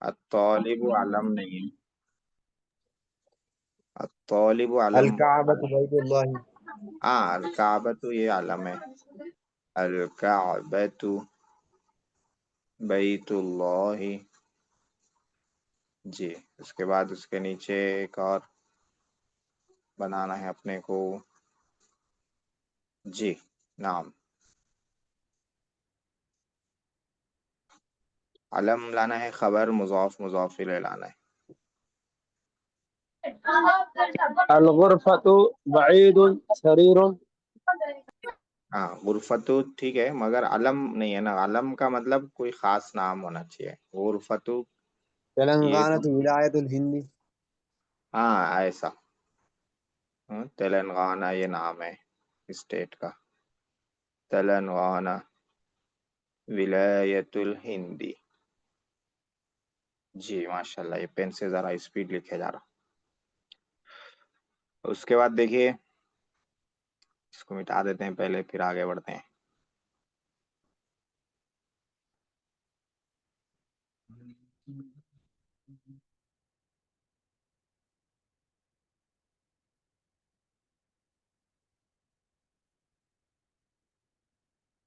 الطالب علم نہیں ہے، الطالب علم، الکعبۃ بیت اللہ. ہاں الکعبۃ یہ علم ہے، الکعبۃ بیت اللہ. جی اس کے بعد اس کے نیچے ایک اور بنانا ہے اپنے کو. جی نام علم لانا ہے، خبر مضاف مضاف الیہ لانا ہے. الغرفۃ بعید سریر. ہاں غرفت ٹھیک ہے مگر علم نہیں ہے نا، علم کا مطلب کوئی خاص نام ہونا چاہیے. غرفت یہ تو تلنگانہ ولایت الہند. ہاں ایسا، تلنگانہ یہ نام ہے اسٹیٹ کا، تلنگانہ ولایت الہندی. جی ماشاء اللہ، یہ پین سے ذرا اسپیڈ لکھے جا رہا. اس کے بعد دیکھیے اس کو مٹا دیتے ہیں پہلے پھر آگے بڑھتے ہیں.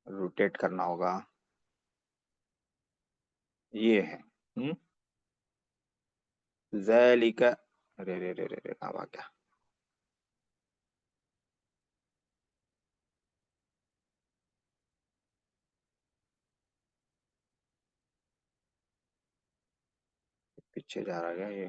روٹیٹ کرنا ہوگا، یہ ہے ذالک. رے رے رے رے کہاں بھاگ گیا؟ پیچھے جا رہا گیا یہ.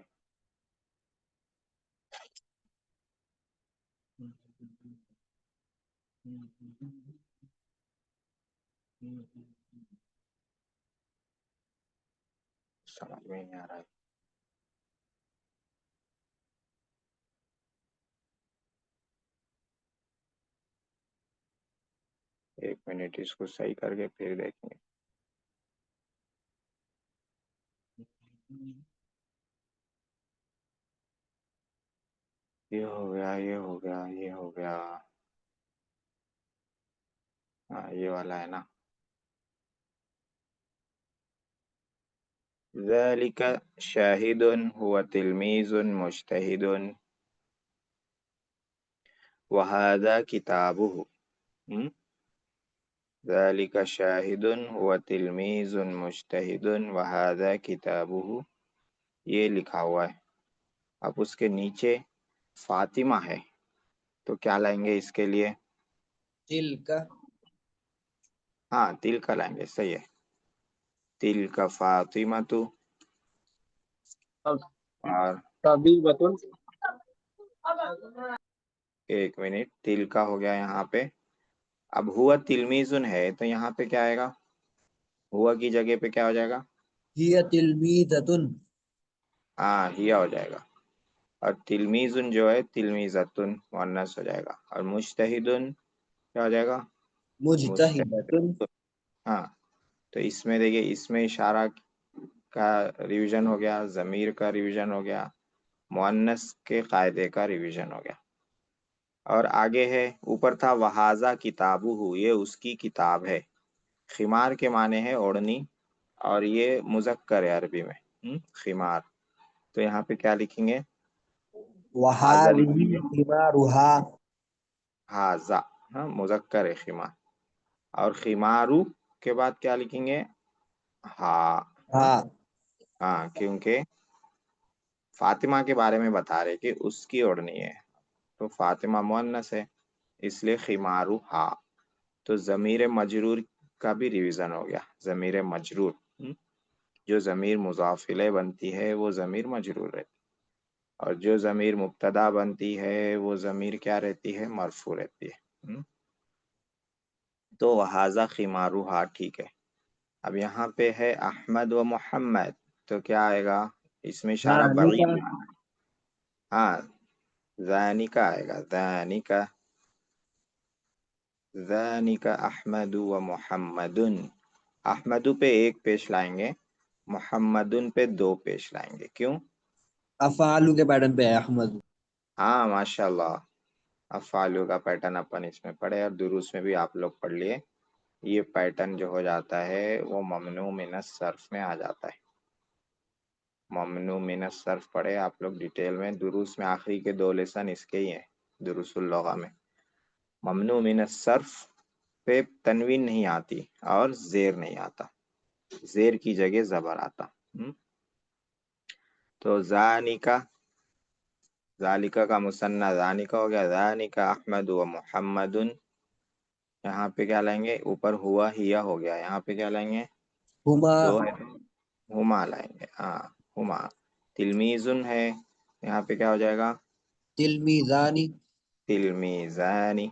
سمجھ میں نہیں آ رہا ہے. ایک منٹ اس کو صحیح کر کے پھر دیکھیں گے. یہ ہو گیا، یہ ہو گیا، یہ ہو گیا. ہاں یہ والا ہے نا. ذلك شاهد هو تلميذ مجتهد وهذا كتابه. ذلك شاهد هو تلميذ مجتهد وهذا كتابه، یہ لکھا ہوا ہے. اب اس کے نیچے فاطمہ ہے تو کیا لائیں گے اس کے لیے؟ تلک. ہاں تل کا لائیں گے، صحیح ہے. تل کا فاطمہ تو، اور طبیبۃ. ایک منٹ، تل کا ہو گیا یہاں پہ. اب ہوا تلمیذن ہے تو یہاں پہ کیا آئے گا؟ ہوا کی جگہ پہ کیا ہو جائے گا؟ ہی تلمیذۃ. ہاں ہیا ہو جائے گا. اور تلمیذن جو ہے تلمیذتن مؤنث ہو جائے گا. اور مجتہدن کیا ہو جائے گا؟ مجتہدۃ. مجتہد. ہاں تو اس میں دیکھیے، اس میں اشارہ کا ریویژن ہو گیا، ضمیر کا ریویژن ہو گیا، مؤنث کے قاعدے کا ریویژن ہو گیا. اور آگے ہے، اوپر تھا وہازا کتابہ، یہ اس کی کتاب ہے. خمار کے معنی ہے اوڑھنی، اور یہ مذکر ہے عربی میں خمار. تو یہاں پہ کیا لکھیں گے؟ حاضہ وہذہ لکھیں گے. ثمارھا. حاضہ، ہاں مذکر ہے خمار. اور خمارو کے بعد کیا لکھیں گے؟ ہاں. ہاں. ہاں کیونکہ فاطمہ کے بارے میں بتا رہے کہ اس کی اوڑھنی ہے، تو فاطمہ مؤنث ہے اس لیے خمارو ہا. تو ضمیر مجرور کا بھی ریویژن ہو گیا. ضمیر مجرور، جو ضمیر مضاف الیہ بنتی ہے وہ ضمیر مجرور رہتی، اور جو ضمیر مبتدا بنتی ہے وہ ضمیر کیا رہتی ہے؟ مرفوع رہتی ہے. تو وہذا خمارو ہا، ٹھیک ہے. اب یہاں پہ ہے احمد و محمد، تو کیا آئے گا؟ اس میں اشارہ بعید. ہاں ذالک آئے گا، ذالک احمد و محمد. احمد پہ ایک پیش لائیں گے، محمد پہ دو پیش لائیں گے. کیوں؟ افعالو کے پیٹرن پہ ہے احمد. ہاں ماشاء اللہ، افعالو کا پیٹرن اپن اس میں پڑھے اور دروس میں بھی آپ لوگ پڑھ لیے. یہ پیٹرن جو ہو جاتا ہے وہ ممنوع من الصرف میں آ جاتا ہے. ممنوع من الصرف پڑھے آپ لوگ ڈیٹیل میں، دروس میں آخری کے 2 لیسن اس کے ہی ہیں دروس اللغہ میں. ممنوع من الصرف پہ تنوین نہیں آتی اور زیر نہیں آتا، زیر کی جگہ زبر آتا. تو ذالکا، ذالکا کا مثنیٰ ذالکا ہو گیا، ذالکا احمد و محمد، یہاں پہ کیا لائیں گے؟ اوپر ہوا ہیا ہو گیا، یہاں پہ کیا لائیں گے؟ ہما 2 ہے ہما لائیں گے. ہاں ہما. تلمیزن ہے، یہاں پہ کیا ہو جائے گا؟ تلمیذانی تلمیزانی.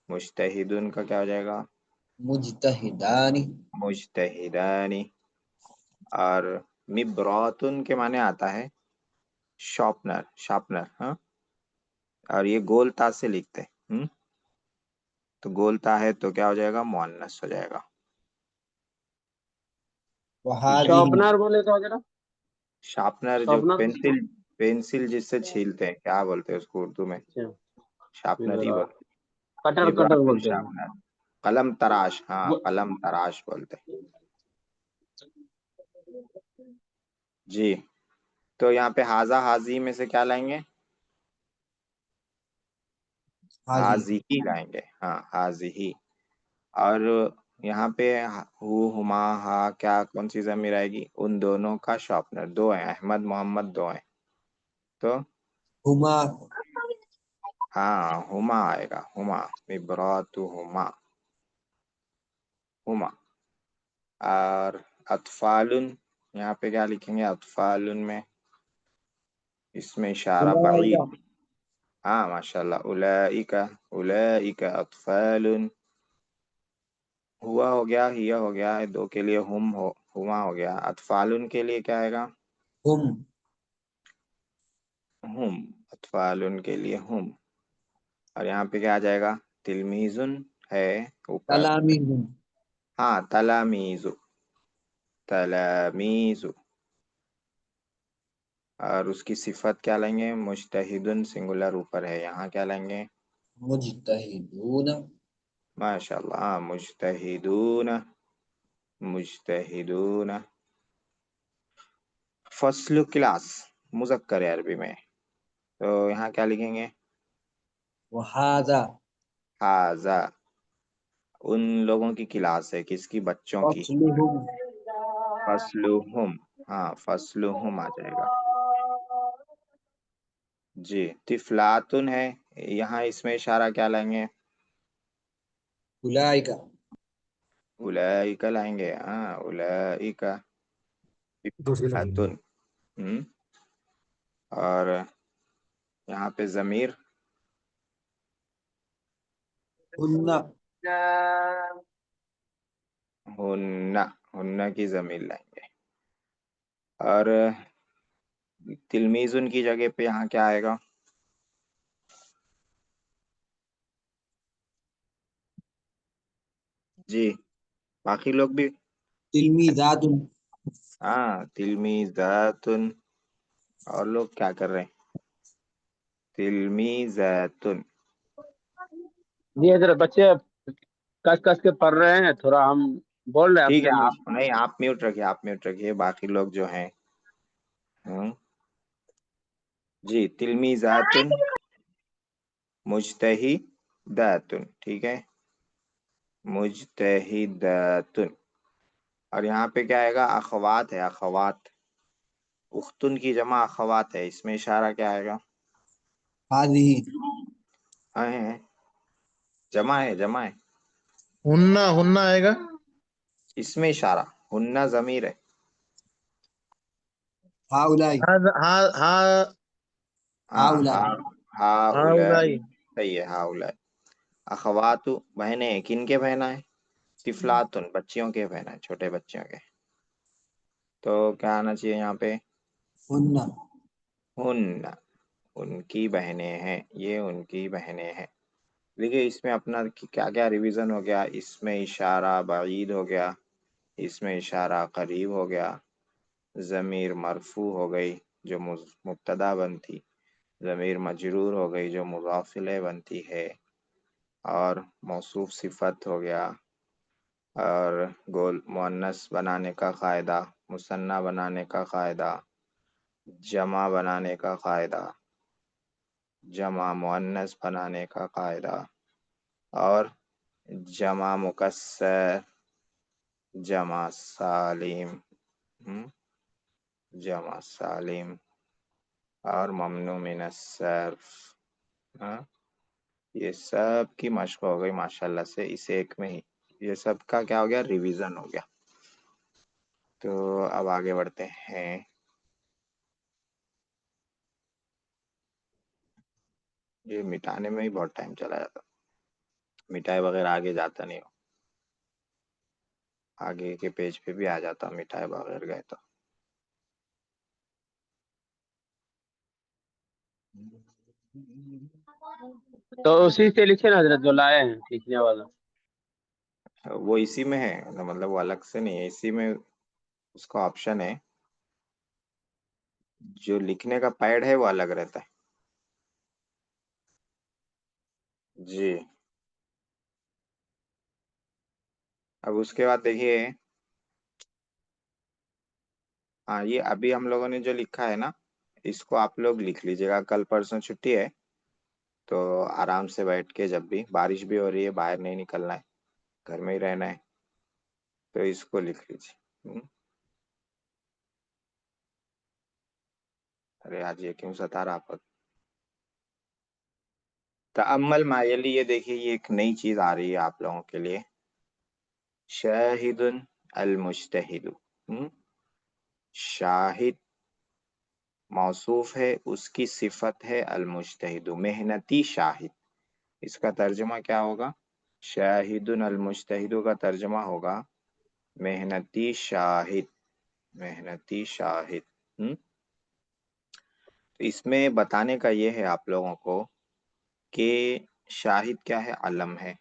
مجتہدن کا کیا ہو جائے گا؟ مجتہدانی مجتہدانی. اور مبراتن کے معنی آتا ہے شارپنر، شارپنر. ہاں، اور یہ گول تا سے لکھتے ہیں، تو گول تا ہے تو کیا ہو جائے گا؟ مؤنث ہو جائے گا. ٹھیک ہے، وہذہ شارپنر بولے تو وغیرہ شارپنر جو شارپنر پینسل جس سے چھیلتے ہیں، کیا بولتے ہیں اس کو اردو میں؟ شارپنر ہی بولتے کٹر ہیں. کٹر مبراتن بولتے ہیں. شارپنر. قلم تراش، ہاں قلم تراش بولتے ہیں. جی، تو یہاں پہ حاضہ حاضی میں سے کیا لائیں گے؟ حاضی ہی لائیں گے. ہاں حاضی ہی. اور یہاں پہ ہو ہما ہا کیا کون سی ضمیر آئے گی؟ ان دونوں کا شارپنر 2 ہیں، احمد محمد 2 ہیں، تو ہما ہاں ہما آئے گا. ہما مبراتہما، ہما. اور اطفالن، یہاں پہ کیا لکھیں گے؟ اطفالن میں اس میں اشارہ بعید. ہاں ماشاء اللہ. اولئک، اولئک اطفال. ہوا ہو گیا، ہیا ہو گیا، 2 کے لیے ہما ہو گیا. اطفالن کے لیے کیا آئے گا؟ ہم ہم. اطفالن کے لیے ہم. اور یہاں پہ کیا آ جائے گا؟ تلمیزن ہے اوپر. تلامیذ ہاں تلامیز، تلامیز. اور اس کی صفت کیا لیں گے؟ مجتہدن سنگولر اوپر ہے، یہاں کیا لیں گے؟ مجتہدون ماشاء اللہ. مجتہدون، مجتہدون. فصل کلاس مذکر ہے عربی میں، تو یہاں کیا لکھیں گے؟ وہذا حاذا. ان لوگوں کی کلاس ہے، کس کی؟ بچوں کی. فصلہم فصلہم، ہاں فصلہم آ جائے گا. جی. طفلاتن ہے، یہاں اس میں اشارہ کیا لائیں گے؟ اولئک اولئک لائیں گے. ہاں اولئک طفلاتن. اور یہاں پہ ضمیر ہن ہن، ہن کی ضمیر لائیں گے. اور تلمیزن کی جگہ پہ یہاں کیا آئے گا؟ جی باقی لوگ بھی. تلمیذات ہاں تلمیذاتن. اور لوگ کیا کر رہے ہیں؟ تلمیذاتن. جی ادھر بچے کس کس کے پڑھ رہے ہیں، تھوڑا ہم بول رہے ہیں ٹھیک اپنے ہے، میں. آپ نہیں، آپ میوٹ رکھیے، آپ میوٹ رکھیے، باقی لوگ جو ہیں. جی. تلمیذاتن مجتہداتن، ٹھیک ہے، مجتہداتن. اور یہاں پہ کیا آئے گا؟ اخوات ہے، اخوات. اختن کی جمع اخوات ہے، اس میں اشارہ کیا آئے گا؟ ہذہ ہیں، جمع ہے، جمع ہے. ہننا ہننا آئے گا. اس میں اشارہ ہننا ضمیر ہے. ہؤلاء ہاں ہاں ہاں ہؤلاء ہا ہؤلاء. صحیح ہے. ہا اولا. اخوات بہنیں ہیں، کن کے بہنا ہے؟ طفلاتن بچیوں کے بہنا ہے، چھوٹے بچوں کے. تو کیا آنا چاہیے یہاں پہ؟ ہن ہن، ان کی بہنیں ہیں، یہ ان کی بہنیں ہیں. دیکھیے اس میں اپنا کیا کیا ریویژن ہو گیا. اس میں اشارہ بعید ہو گیا، اس میں اشارہ قریب ہو گیا، ضمیر مرفوع ہو گئی جو مبتدا بنتی، ضمیر مجرور ہو گئی جو مضاف الیہ بنتی ہے، اور موصوف صفت ہو گیا، اور گول مؤنث بنانے کا قاعدہ، مثنیٰ بنانے کا قاعدہ، जमा बनाने का कायदा, जमा मुअन्नस बनाने का कायदा, और जमा मुकस्सर, जमा सालिम, जमा सालिम, और ममनू मिन सर्फ। हाँ, ये सब की मशक हो गई माशाल्लाह से इस एक में ही। ये सब का क्या हो गया, रिवीजन हो गया। तो अब आगे बढ़ते हैं। ये मिटाने में ही बहुत टाइम चला जाता, मिटाए बगैर आगे जाता नहीं हो। आगे के पेज पे भी आ जाता मिटाए बगैर गए तो। तो उसी से लिखे ना हजरत, जो लाए हैं लिखने वाला। वो इसी में है, मतलब वो अलग से नहीं है, इसी में उसका ऑप्शन है। जो लिखने का पैड है वो अलग रहता है जी। अब उसके बाद देखिए, हाँ ये अभी हम लोगों ने जो लिखा है ना, इसको आप लोग लिख लीजिएगा। कल परसों छुट्टी है, तो आराम से बैठ के, जब भी बारिश भी हो रही है, बाहर नहीं निकलना है, घर में ही रहना है, तो इसको लिख लीजिए। अरे आज ये क्यों सता रहा आप? तअम्मल मायली, ये देखिए ये एक नई चीज आ रही है आप लोगों के लिए। शाहिदुन अल मुज्तहिदु, शाहिद मौसूफ है, उसकी सिफत है अल मुज्तहिदु, मेहनती शाहिद। इसका तर्जुमा क्या होगा? शाहिदुन अल मुज्तहिदु का तर्जुमा होगा मेहनती शाहिद, मेहनती शाहिद। तो इसमें बताने का ये है आप लोगों को कि शाहिद क्या है, अलम है।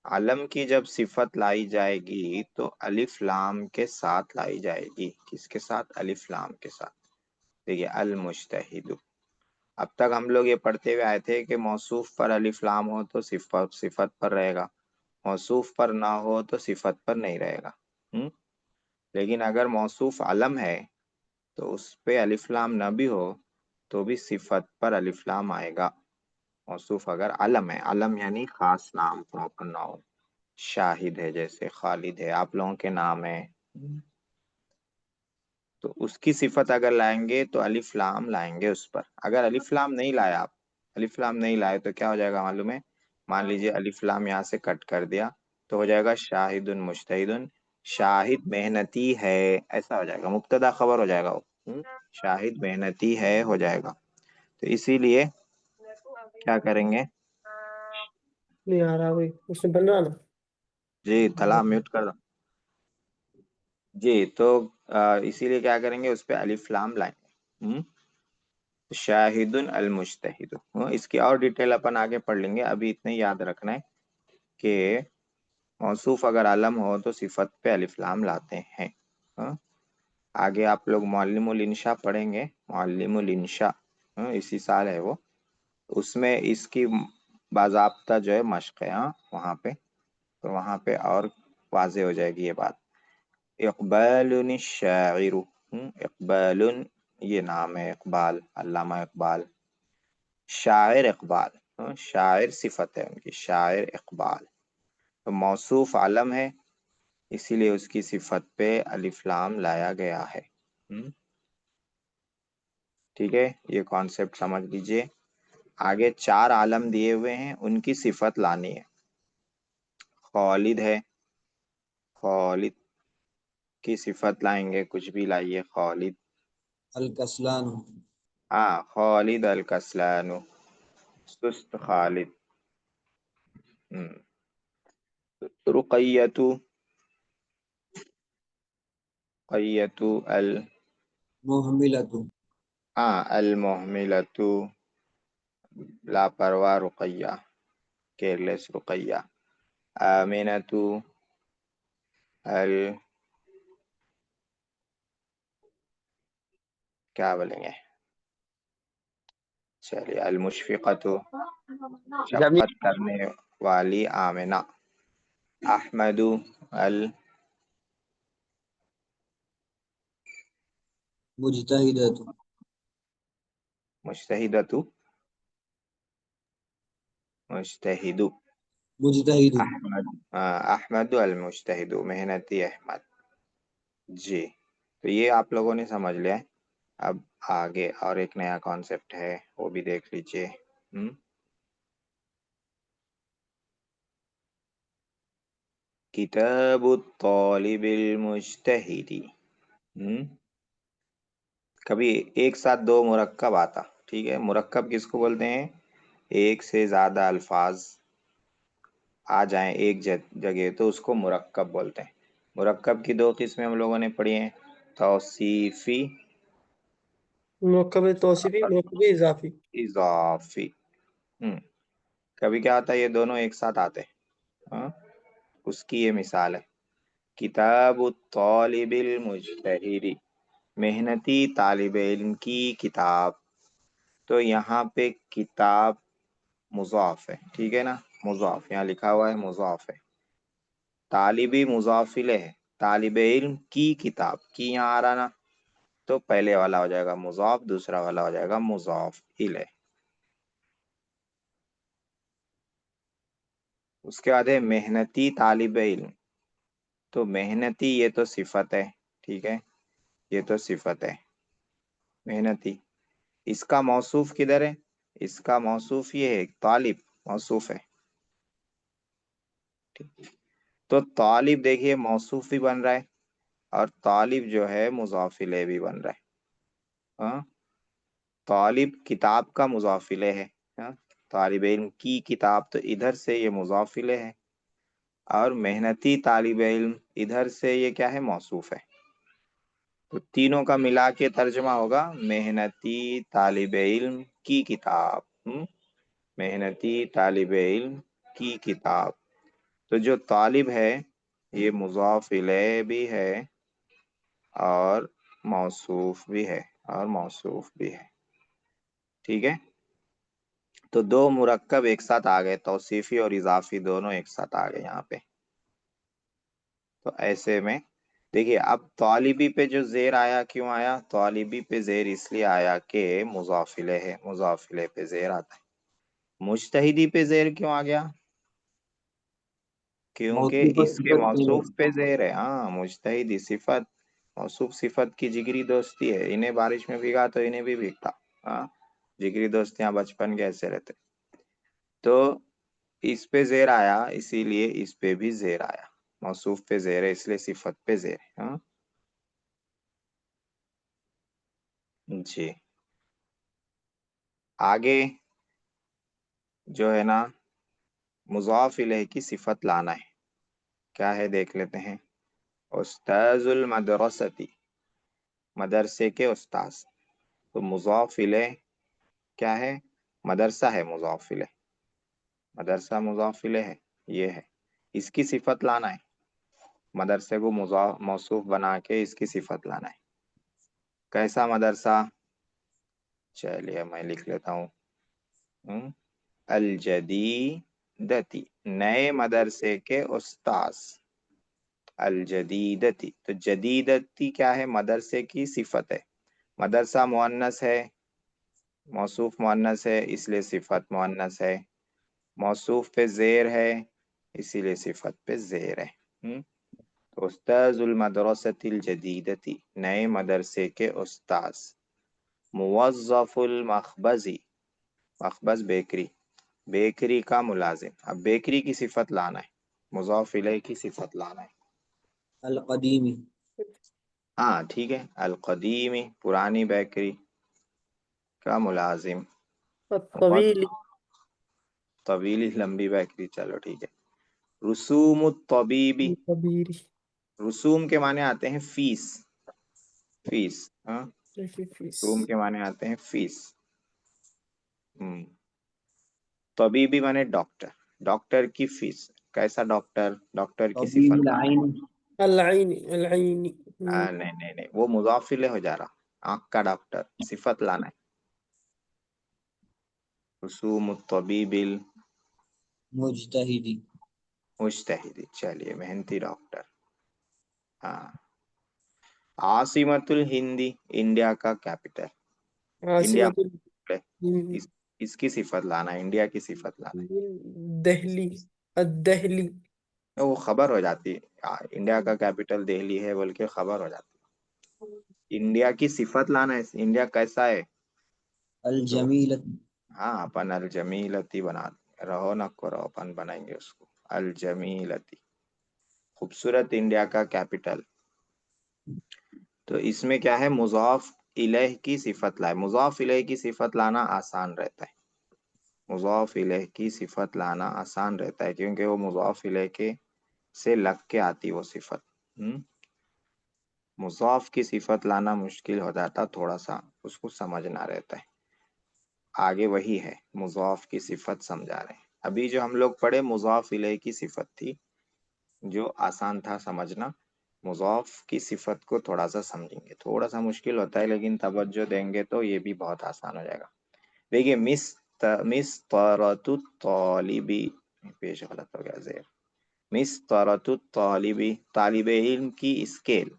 अलम की जब सिफत लाई जाएगी तो अलिफ लाम के साथ लाई जाएगी। किसके साथ? अलिफ लाम के साथ। देखिए अल मुज्तहिदु, अब तक हम लोग ये पढ़ते हुए आए थे कि मौसूफ पर अलिफ लाम हो तो सिफत पर रहेगा, मौसूफ पर ना हो तो सिफत पर नहीं रहेगा। लेकिन अगर मौसूफ अलम है तो उस पे अलिफ लाम न भी हो तो भी सिफत पर अलिफ लाम आएगा। मौसूफ अगर अलम है, अलम यानी खास नाम, प्रॉपर नाउन। शाहिद है, जैसे खालिद है, आप लोगों के नाम है, तो उसकी सिफत अगर लाएंगे तो अलिफ लाम लाएंगे उस पर। अगर अलिफ लाम नहीं लाया आप, अलिफ लाम नहीं लाए तो क्या हो जाएगा मालूम है? मान लीजिए अलिफ लाम यहाँ से कट कर दिया तो हो जाएगा शाहिदुन मुज्तहिदुन, शाहिद मेहनती है, ऐसा हो जाएगा, मुब्तदा खबर हो जाएगा वो। शाहिद मेहनती है हो जाएगा। तो इसीलिए क्या करेंगे नहीं आ रहा भाई, उसमें बन रहा ना। जी, तला म्यूट कर दो जी। तो इसीलिए क्या करेंगे, उस पे अलिफ लाम लाएंगे। शाहिदुन अल मुज्तहिदु, इसकी और डिटेल अपन आगे पढ़ लेंगे। अभी इतने याद रखना है कि मौसूफ अगर अलम हो तो सिफत पे अलिफ लाम लाते हैं। आगे आप लोग मुअल्लिमुल इंशा पढ़ेंगे, मुअल्लिमुल इंशा इसी साल है वो, उसमें इसकी बाज़ाब्ता जो है मश्क है वहाँ पे, तो वहाँ पे और वाज़े हो जाएगी ये बात। इक़बालुन शाइरु, इक़बालुन ये नाम है, इक़बाल, अल्लामा इक़बाल। शायर इक़बाल, शायर सिफत है उनकी, शायर इक़बाल। तो मौसूफ आलम है, इसीलिए उसकी सिफत पे अलिफ लाम लाया गया है। ठीक है, ये कॉन्सेप्ट समझ लीजिए। आगे चार आलम दिए हुए हैं, उनकी सिफत लानी है। खालिद है, खालिद की सिफत लाएंगे, कुछ भी लाइए, खालिद। अल कसलान, हाँ, खालिद अल कसलानु, सुस्त खालिद। रुकैयतु, रुकैयतु अल, मुहमिलतु, अल मुहमिलतु, लापरवाह रुकैया, केयरलेस रुकैया। आमिनतु अल, क्या बोलेंगे, चलिए, अल मुशफिकतु, जमीन। शफकत करने वाली आमिना। अहमदु अल, मुजतहिदतु मुजतहिदतु, मुजतहिदु। मुजतहिदु अहमद, अहमद अल मुजतहिदु, मेहनती अहमद। जी, तो ये आप लोगों ने समझ लिया है। अब आगे और एक नया कॉन्सेप्ट है, वो भी देख लीजिए। किताबु तालिबिल मुजतहिदी। कभी एक साथ दो मुरक्कब आता, ठीक है। मुरक्कब किसको बोलते हैं? एक से ज्यादा अल्फाज आ जाएं एक जगह तो उसको मुरक्कब बोलते हैं। मुरक्कब की दो किस्में हम लोगों ने पढ़ी हैं, तौसीफी, मुरक्कब तौसीफी, मुरक्कब इजाफी। इजाफी। कभी क्या होता है, ये दोनों एक साथ आते हैं। हाँ? उसकी ये मिसाल है, किताबु तालिबिल मुजतहिदी, मेहनती तालिब इल्म की किताब। तो यहाँ पे किताब मुज़ाफ है, ठीक है ना। मुज़ाफ यहाँ लिखा हुआ है, मुज़ाफ है। तालिबी मुज़ाफ इलैह है, तालिब इल्म की किताब, की यहाँ आ रहा ना, तो पहले वाला हो जाएगा मुज़ाफ, दूसरा वाला हो जाएगा मुज़ाफ इलैह। उसके बाद है मेहनती तालिब इल्म। तो मेहनती ये तो सिफत है, ठीक है, ये तो सिफत है मेहनती। इसका मौसूफ किधर है? इसका मौसूफ ये है, तालिब मौसूफ है। तो तालिब देखिए मौसूफ भी बन रहा है, और तालिब जो है मुज़ाफ इलैह भी बन रहा है। हाँ, तालिब किताब का मुज़ाफ इलैह है। हाँ? तालिब इल्म की किताब, तो इधर से ये मुज़ाफ इलैह है, और मेहनती तालिब इल्म इधर से ये क्या है, मौसूफ है। तो तीनों का मिला के तर्जुमा होगा मेहनती तालिब इल्म की किताब। मेहनती तालिब इल्म की किताब। तो जो तालिब है ये मुज़ाफ इलैह भी है और मौसूफ भी है, और मौसूफ भी है, ठीक है। तो दो मुरक्कब एक साथ आ गए, तौसीफी और इजाफी दोनों एक साथ आ गए यहाँ पे। तो ऐसे में देखिए, अब तालिबी पे जो जेर आया, क्यों आया? तालिबी पे जेर इसलिए आया कि मुज़ाफ इलैह है, मुज़ाफ इलैह पे जेर आता है। मुजतहिदी पे जेर क्यों आ गया? क्योंकि मौसूफ इसके सिफत के मौसूफ पे जेर है। हाँ, मुजतहिदी सिफत, मौसूफ सिफत की जिगरी दोस्ती है। इन्हें बारिश में भीगा तो इन्हें भी भीगता। हाँ, जिगरी दोस्तियां बचपन के ऐसे रहते। तो इस पे जेर आया, इसीलिए इस पे भी जेर आया। मौसूफ पे जेर है इसलिए सिफत पे जेर है। हाँ जी, आगे जो है ना, मुज़ाफ इलैह की सिफत लाना है। क्या है देख लेते हैं। उस्ताजुल मदरसती, मदरसे के उस्ताज। तो मुज़ाफ इलैह क्या है? मदरसा है मुज़ाफ इलैह, मदरसा मुज़ाफ इलैह है, ये है। इसकी सिफत लाना है, मदरसे को मौसूफ बना के इसकी सिफत लाना है। कैसा मदरसा? चलिए मैं लिख लेता हूँ। अल जदीदती, नए मदरसे के उस्ताज। अल जदीदती, तो जदीदती क्या है? मदरसे की सिफत है। मदरसा मुअन्नस है, मौसूफ मुअन्नस है, इसलिए सिफत मुअन्नस है। मौसूफ पे जेर है, इसीलिए सिफत पे जेर है। तो उस्ताजुल मदरसतिल जदीदती, नए मदरसे के उस्ताज। मुवज़्ज़फ़ुल मखबज़ी, मखबज़ बेकरी, बेकरी का मुलाजिम। अब बेकरी की सिफत लाना है, मुज़ाफ इलैह की सिफत लाना है। अल कदीमी हाँ ठीक है, अल कदीमी, पुरानी बेकरी का मुलाजिम। तवील, तवीली, लंबी बेकरी, चलो ठीक है। रुसूम तबीबी, कबीर, रुसूम के माने आते हैं फीस, फीस। हाँ, फीस, रुसूम के माने आते हैं फीस। तबीबी माने डॉक्टर, डॉक्टर की फीस। कैसा डॉक्टर? डॉक्टर की सिफत तबीबुल लाना है। आइन अलआइन, अलआइन, नहीं नहीं नहीं, वो मुज़ाफ इलैह हो जा रहा। आँख का डॉक्टर, सिफत लाना है। रुसूम तबीबिल मुजतहिदी मुजतहिदी, चलिए मेहनती डॉक्टर। हाँ, आसिमतुल हिंदी, इंडिया का कैपिटल, इंडिया आसिमतुल इसकी सिफत लाना, इंडिया की सिफत लाना। दिल्ली, दिल्ली। वो खबर हो जाती है, इंडिया का कैपिटल दिल्ली है बोल के खबर हो जाती है। इंडिया की सिफत लाना है, इंडिया कैसा है। अल जमीलत, हाँ, अपन अल जमीलती बना, रहो न करो, अपन बनाएंगे उसको अल जमीलती, खूबसूरत इंडिया का कैपिटल। तो इसमें क्या है, मुज़ाफ इलैह की सिफत लाए। मुज़ाफ इलैह की सिफत लाना आसान रहता है, मुज़ाफ इलैह की सिफत लाना आसान रहता है, क्योंकि वो मुज़ाफ इलैह के से लग के आती वो सिफत। मुज़ाफ की सिफत लाना मुश्किल हो जाता थोड़ा सा, उसको समझना रहता है। आगे वही है, मुज़ाफ की सिफत समझा रहे हैं। अभी जो हम लोग पढ़े मुज़ाफ इलैह की सिफत थी, जो आसान था समझना। मुज़ाफ की सिफत को थोड़ा सा समझेंगे, थोड़ा सा मुश्किल होता है, लेकिन तवज्जो देंगे तो ये भी बहुत आसान हो जाएगा। देखिए, मिस्तरतु तालिबी, पेश गलत हो गया, ज़ेर। मिस्तरतु तालिबी, तालिबे इल्म की स्केल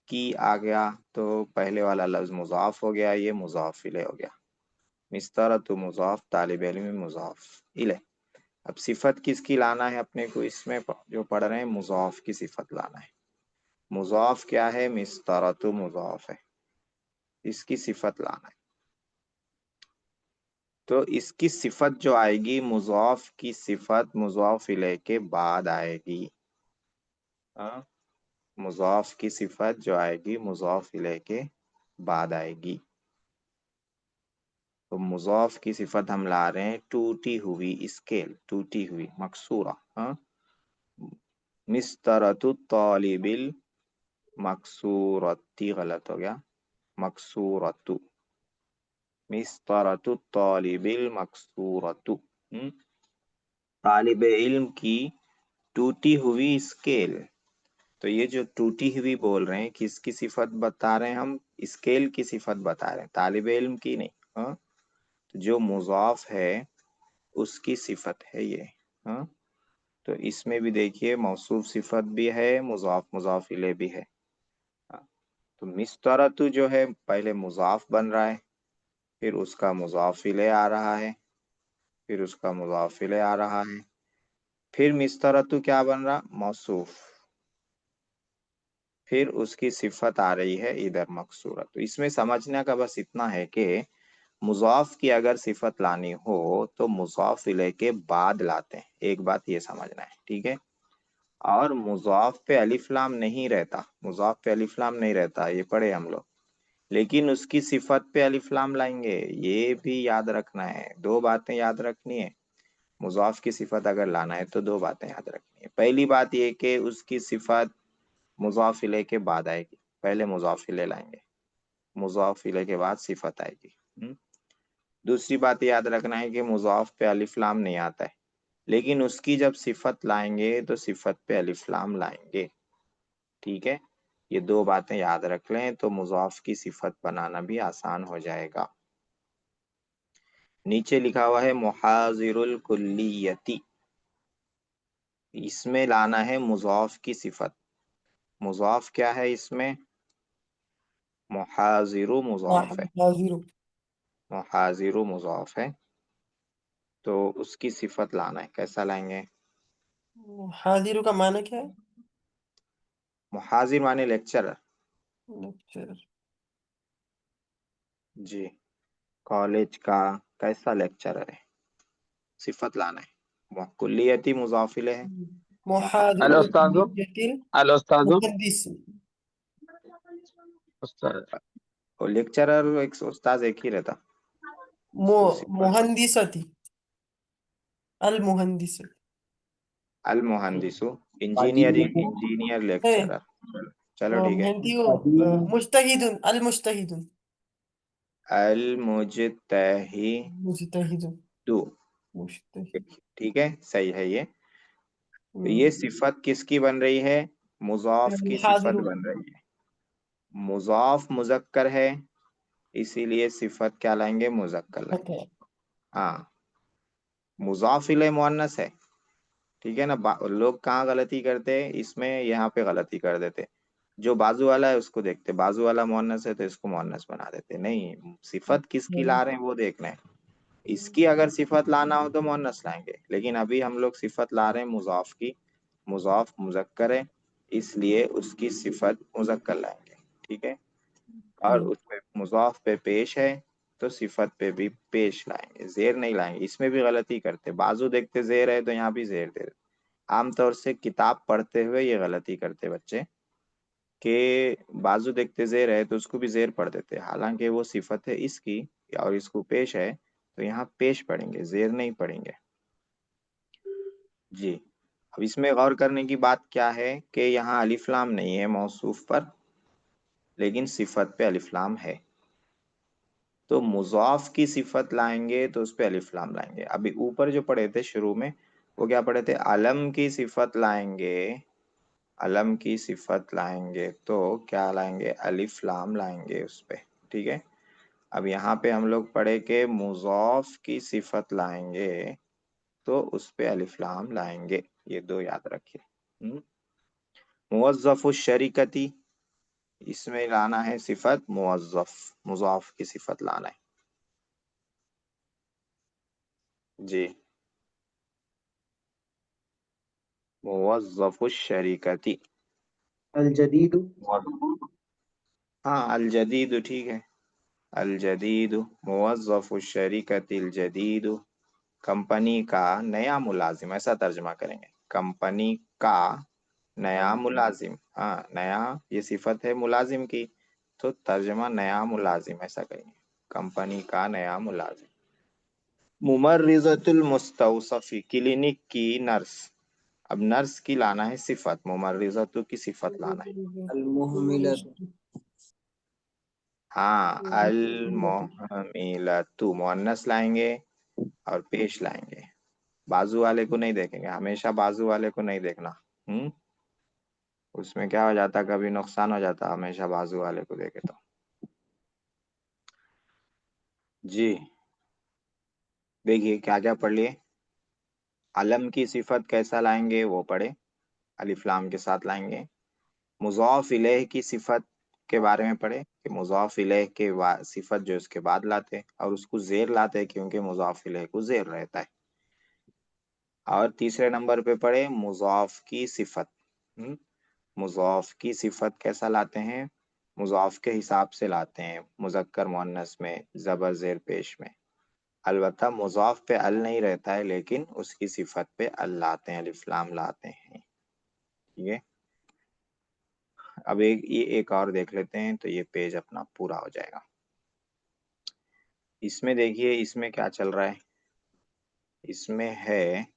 की आ गया तो पहले वाला लफ्ज मुज़ाफ हो गया, ये मुज़ाफ इलैह हो गया। मिस्तरतु मुज़ाफ, तालिबे इल्म मुज़ाफ इलैह। अब सिफत किसकी लाना है अपने को, इसमें जो पढ़ रहे हैं मुज़ाफ की सिफत लाना है। मुज़ाफ क्या है, मिस्तरतु मुज़ाफ है, इसकी सिफत लाना है। तो इसकी सिफत जो आएगी, मुज़ाफ की सिफत मुज़ाफ इलैह के बाद आएगी। मुज़ाफ की सिफत जो आएगी मुज़ाफ इलैह के बाद आएगी। तो मुज़ाफ की सिफत हम ला रहे हैं टूटी हुई स्केल, टूटी हुई मकसूरा। मिस्तरतु तालिबिल मकसूरती, गलत हो गया, मकसूरतु, मिस्तरतु तालिबिल मकसूरतु, तालिब इल्म की टूटी हुई स्केल। तो ये जो टूटी हुई बोल रहे हैं, किसकी सिफत बता रहे हैं हम, स्केल की सिफत बता रहे हैं, तालिब इल्म की नहीं। तो जो मुज़ाफ है उसकी सिफत है ये। तो इसमें भी देखिए मौसूफ सिफत भी है, मुज़ाफ मुज़ाफ इलैह भी है। तो मिस्तरतु जो है पहले मुज़ाफ बन रहा है, फिर उसका मुज़ाफ इलैह आ रहा है, फिर उसका मुज़ाफ इलैह आ रहा है, फिर मिस्तरतु क्या बन रहा, मौसूफ, फिर उसकी सिफत आ रही है इधर मकसूरत। तो इसमें समझने का बस इतना है कि मुज़ाफ की अगर सिफत लानी हो तो मुज़ाफ इलैह के बाद लाते हैं, एक बात ये समझना है, ठीक है। और मुज़ाफ पे अलिफ लाम नहीं रहता, मुज़ाफ पे अलिफ लाम नहीं रहता, ये पढ़े हम लोग, लेकिन उसकी सिफत पे अलिफ लाम लाएंगे, ये भी याद रखना है। दो बातें याद रखनी है, मुज़ाफ की सिफत अगर लाना है तो दो बातें याद रखनी है। पहली बात ये कि उसकी सिफत मुज़ाफ इलैह के बाद आएगी, पहले मुज़ाफ इलैह लाएंगे, मुज़ाफ इलैह के बाद सिफत आएगी। दूसरी बात याद रखना है कि मुज़ाफ पे अलिफ लाम नहीं आता है, लेकिन उसकी जब सिफत लाएंगे तो सिफत पे अलिफ लाम लाएंगे, ठीक है। ये दो बातें याद रख लें तो मुज़ाफ की सिफत बनाना भी आसान हो जाएगा। नीचे लिखा हुआ है मुहाजिरुल कुल्लियती, इसमें लाना है मुज़ाफ की सिफत। मुज़ाफ क्या है इसमें, मुहाजिरु मुज़ाफ है, हाजिर। मुहाजिरु मुज़ाफ है, तो उसकी सिफत लाना है। कैसा लाएंगे, हाजिर का माना क्या है? मुहाजिर माने लेक्चरर, लेक्चरर। जी, कॉलेज का कैसा लेक्चरर है, सिफत लाना है। कुल्लियती मुज़ाफ इलैह है, मुहादिर हेलो उस्तादो, कुल्लियतिल हेलो उस्तादो, मुहद्दिस। उस्ताद। और लेक्चरर एक उस्ताद एक ही रहता, उसको सिफत मुहंदिसती, अल मुहंदिस। अल मुहंदिसु, कादिर, इंजीनियर है लेक्चरर। चलो ठीक है। मेहंदी हो। कादिर, मुज्तहिदुन, अल मुज्तहिदुन। अल मुज्तहिदु, मुज्तहिदुन, मुज्तहिद। ठीक है, सही है ये। तो हम्म। ये सिफत किसकी बन रही है, मुज़ाफ की सिफत हाजिर। बन रही है। मुज़ाफ मुज़क्कर है, इसीलिए सिफत क्या लाएंगे, मुज़क्कर लाएंगे। हाँ, मुज़ाफ इलैह मुअन्नस है, ठीक है ना। लोग कहाँ गलती करते हैं इसमें, यहाँ पे गलती कर देते। जो बाजू वाला है उसको देखते, बाजू वाला मुअन्नस है तो इसको मुअन्नस बना देते। नहीं, सिफत किसकी ला रहे हैं वो देखना है। इसकी अगर सिफत लाना हो तो मुअन्नस लाएंगे, लेकिन अभी हम लोग सिफत ला रहे हैं मुजाफ की। मुजाफ मुजक्कर है, इसलिए उसकी सिफत मुजक्कर लाएंगे, ठीक है। और उसमें मुजाफ पे पेश है तो सिफत पे भी पेश लाएंगे, जेर नहीं लाएंगे। इसमें भी गलती करते, बाजू देखते जेर है तो यहाँ भी जेर दे। आमतौर से किताब पढ़ते हुए ये गलती करते बच्चे कि बाजू देखते जेर है तो उसको भी जेर पढ़ देते, हालांकि वो सिफत है इसकी और इसको पेश है तो यहाँ पेश पढ़ेंगे, जेर नहीं पढ़ेंगे जी। अब इसमें गौर करने की बात क्या है कि यहाँ अलिफ लाम नहीं है मौसूफ पर, लेकिन सिफत पे अलिफ लाम है। तो मुजाफ की सिफत लाएंगे तो उस पे अलिफ लाम लाएंगे। अभी ऊपर जो पढ़े थे शुरू में वो क्या पढ़े थे, अलम की सिफत लाएंगे, अलम की सिफत लाएंगे तो क्या लाएंगे, अलिफ लाम लाएंगे उस पे, ठीक है। अब यहाँ पे हम लोग पढ़े कि मुजाफ की सिफत लाएंगे तो उस पे अलिफ लाम लाएंगे, ये दो याद रखिए। मुवज़्ज़फ़ु शरीकती, इसमें लाना है सिफत मुवज़्ज़फ़, मुज़ाफ की सिफत लाना है जी। मुवज़्ज़फ़ु शरीकती, अल जदीद हाँ अल जदीद ठीक है, अल जदीद मुवज़्ज़फ़ु शरीकती अल जदीद, कंपनी का नया मुलाजिम, ऐसा तर्जमा करेंगे, कंपनी का नया मुलाजिम। हाँ नया ये सिफत है मुलाजिम की, तो तर्जमा नया मुलाजिम ऐसा करेंगे, कंपनी का नया मुलाजिम। मुमर्रिज़तुल मुस्तौसफ़ी, क्लिनिक की नर्स। अब नर्स की लाना है सिफत, मुमर्रिज़तु की सिफत लाना है। अल मुहमिलत हाँ अल मुहमिलतु, मुअन्नस लाएंगे और पेश लाएंगे, बाजू वाले को नहीं देखेंगे, हमेशा बाजू वाले को नहीं देखना। उसमें क्या हो जाता, कभी नुकसान हो जाता हमेशा बाजू वाले को देखे तो जी। देखिए क्या क्या पढ़ लिए। अलम की सिफत कैसा लाएंगे वो पढ़े, अलिफ लाम के साथ लाएंगे। मुज़ाफ इलैह की सिफत के बारे में पढ़े कि मुज़ाफ इलैह के सिफत जो इसके बाद लाते और उसको जेर लाते क्योंकि मुज़ाफ इलैह को जेर रहता है। और तीसरे नंबर पे पढ़े मुज़ाफ की सिफत। मुज़ाफ की सिफत कैसा लाते हैं, मुज़ाफ के हिसाब से लाते हैं, मुज़क्कर मुअन्नस में ज़बर जेर पेश में। अलबत्ता मुज़ाफ पे अल नहीं रहता है लेकिन उसकी सिफत पे अल लाते हैं, अलिफ लाम लाते हैं, ठीक है। अब ये एक और देख लेते हैं तो ये पेज अपना पूरा हो जाएगा। इसमें देखिए इसमें क्या चल रहा है, इसमें है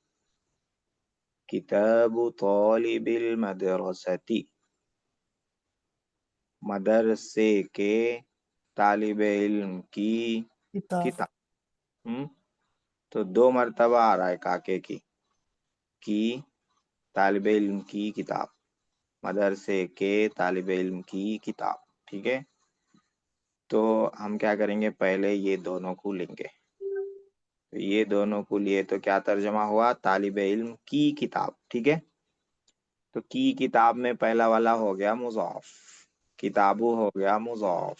किताबु तालिबिल मदरसती, मदरसे के तालिबे इल्म की किताब। तो दो मर्तबा आ रहा है काके की तालिबे इल्म की किताब, मदरसे के तालिबे इल्म की किताब, ठीक है। तो हम क्या करेंगे, पहले ये दोनों को लेंगे, तो ये दोनों को लिए तो क्या तर्जमा हुआ, तालिबे इल्म की किताब, ठीक है। तो की किताब में पहला वाला हो गया मुज़ाफ, किताबु हो गया मुज़ाफ,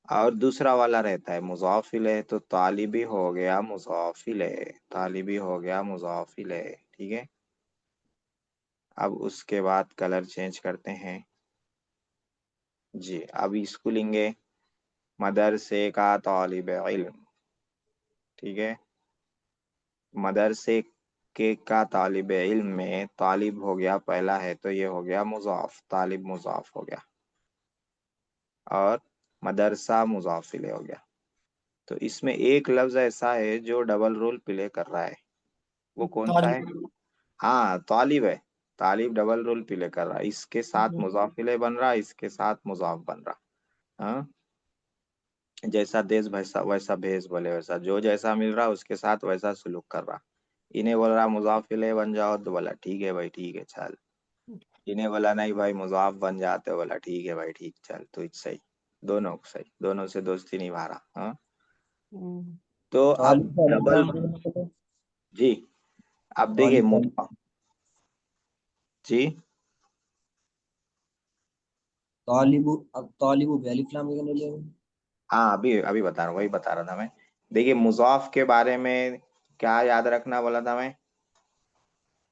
और दूसरा वाला रहता है मुज़ाफ इलैह, तो तालिबी हो गया मुज़ाफ इलैह, तालिबी हो गया मुज़ाफ इलैह, ठीक है। अब उसके बाद कलर चेंज करते हैं जी। अब इसको लेंगे मदरसे का तालिब इल्म, ठीक है। मदरसे के का तालिब इल्म में तालिब हो गया पहला है तो ये हो गया मुज़ाफ, तालिब मुज़ाफ हो गया, और मदरसा मुज़ाफ इलैह हो गया। तो इसमें एक लफ्ज ऐसा है जो डबल रोल प्ले कर रहा है, वो कौन सा है, हाँ तालिब है, तालिब डबल रोल प्ले कर रहा है, इसके साथ मुज़ाफ इलैह बन रहा है, इसके साथ मुज़ाफ बन रहा। हाँ जैसा देश वैसा वैसा भेष बोले वैसा, जो जैसा मिल रहा उसके साथ वैसा सलूक कर रहा। इन्हें बोल रहा मुज़ाफ इलैह बन जाओ तो बोला ठीक है भाई ठीक है चल, इन्हें बोला नहीं भाई मुज़ाफ बन जाते, बोला ठीक है भाई ठीक चल, तो सही, दोनों सही, दोनों से दोस्ती निभा रहा। हाँ तो अब तालिब का अलिफ डबल लाम नहीं होता था। जी, अब देखिए तालिब का जी तालिबु भी अलिफ लाम के लिए हाँ अभी अभी बता रहा हूँ, वही बता रहा था मैं। देखिए मुजाफ के बारे में क्या याद रखना बोला था मैं?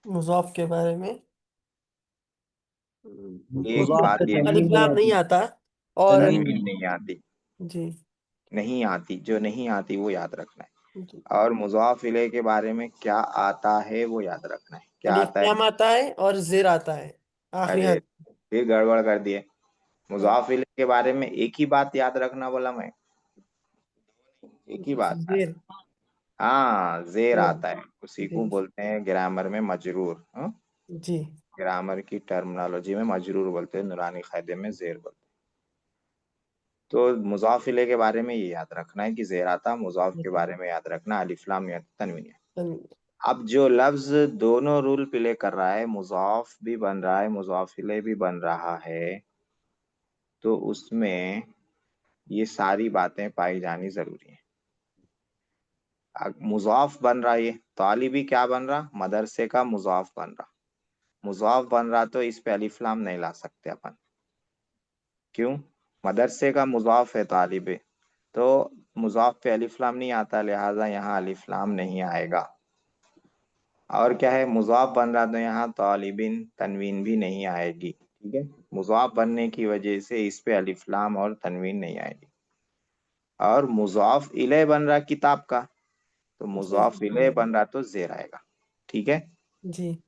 मुजाफ के बारे में एक मुजाफ बात पे ये अलिफ तनवीन नहीं लाम नहीं आती, आता। और तनवीन नहीं आती, जी नहीं आती, जो नहीं आती वो याद रखना जी, है। और मुजाफ इले के बारे में क्या आता है वो याद रखना है। क्या अलिफ आता है? लाम आता है और जेर आता है आखिरी अरे हर्फ। फिर गड़बड़ कर दिए। मुजाफ इले के बारे में एक ही बात याद रखना बोला मैं, एक ही बात। जेर। हाँ जेर हाँ, आता है, उसी को जी बोलते हैं ग्रामर में मजरूर। हाँ? जी ग्रामर की टर्मिनोलॉजी में मजरूर बोलते हैं, नुरानी कायदे में जेर बोलते हैं। तो मुजाफ इले के बारे में ये याद रखना है कि जेर आता, मुजाफ के बारे में याद रखना अलिफ लाम या तनवीन। अब जो लफ्ज दोनों रूल प्ले कर रहा है, मुजाफ भी बन रहा है मुजाफ इले भी बन रहा है, तो उसमें ये सारी बातें पाई जानी जरूरी है। मुजाफ बन रहा है, ये तालिबी क्या बन रहा? मदरसे का मुजाफ बन रहा। मुजाफ बन रहा तो इस पे अलिफ लाम नहीं ला सकते अपन। क्यों? मदरसे का मुजाफ है तालिबे, तो मुजाफ पे अलिफ लाम नहीं आता, लिहाजा यहाँ अलिफ लाम नहीं आएगा। और क्या है, मुजाफ बन रहा तो यहाँ तालिबिन तनवीन भी नहीं आएगी। ठीक है, मुजाफ बनने की वजह से इस पे अलिफ लाम और तनवीन नहीं आएगी। और मुजाफ इले बन रहा किताब का, तो मुजाफ इले बन रहा तो जेर आएगा। ठीक है, जी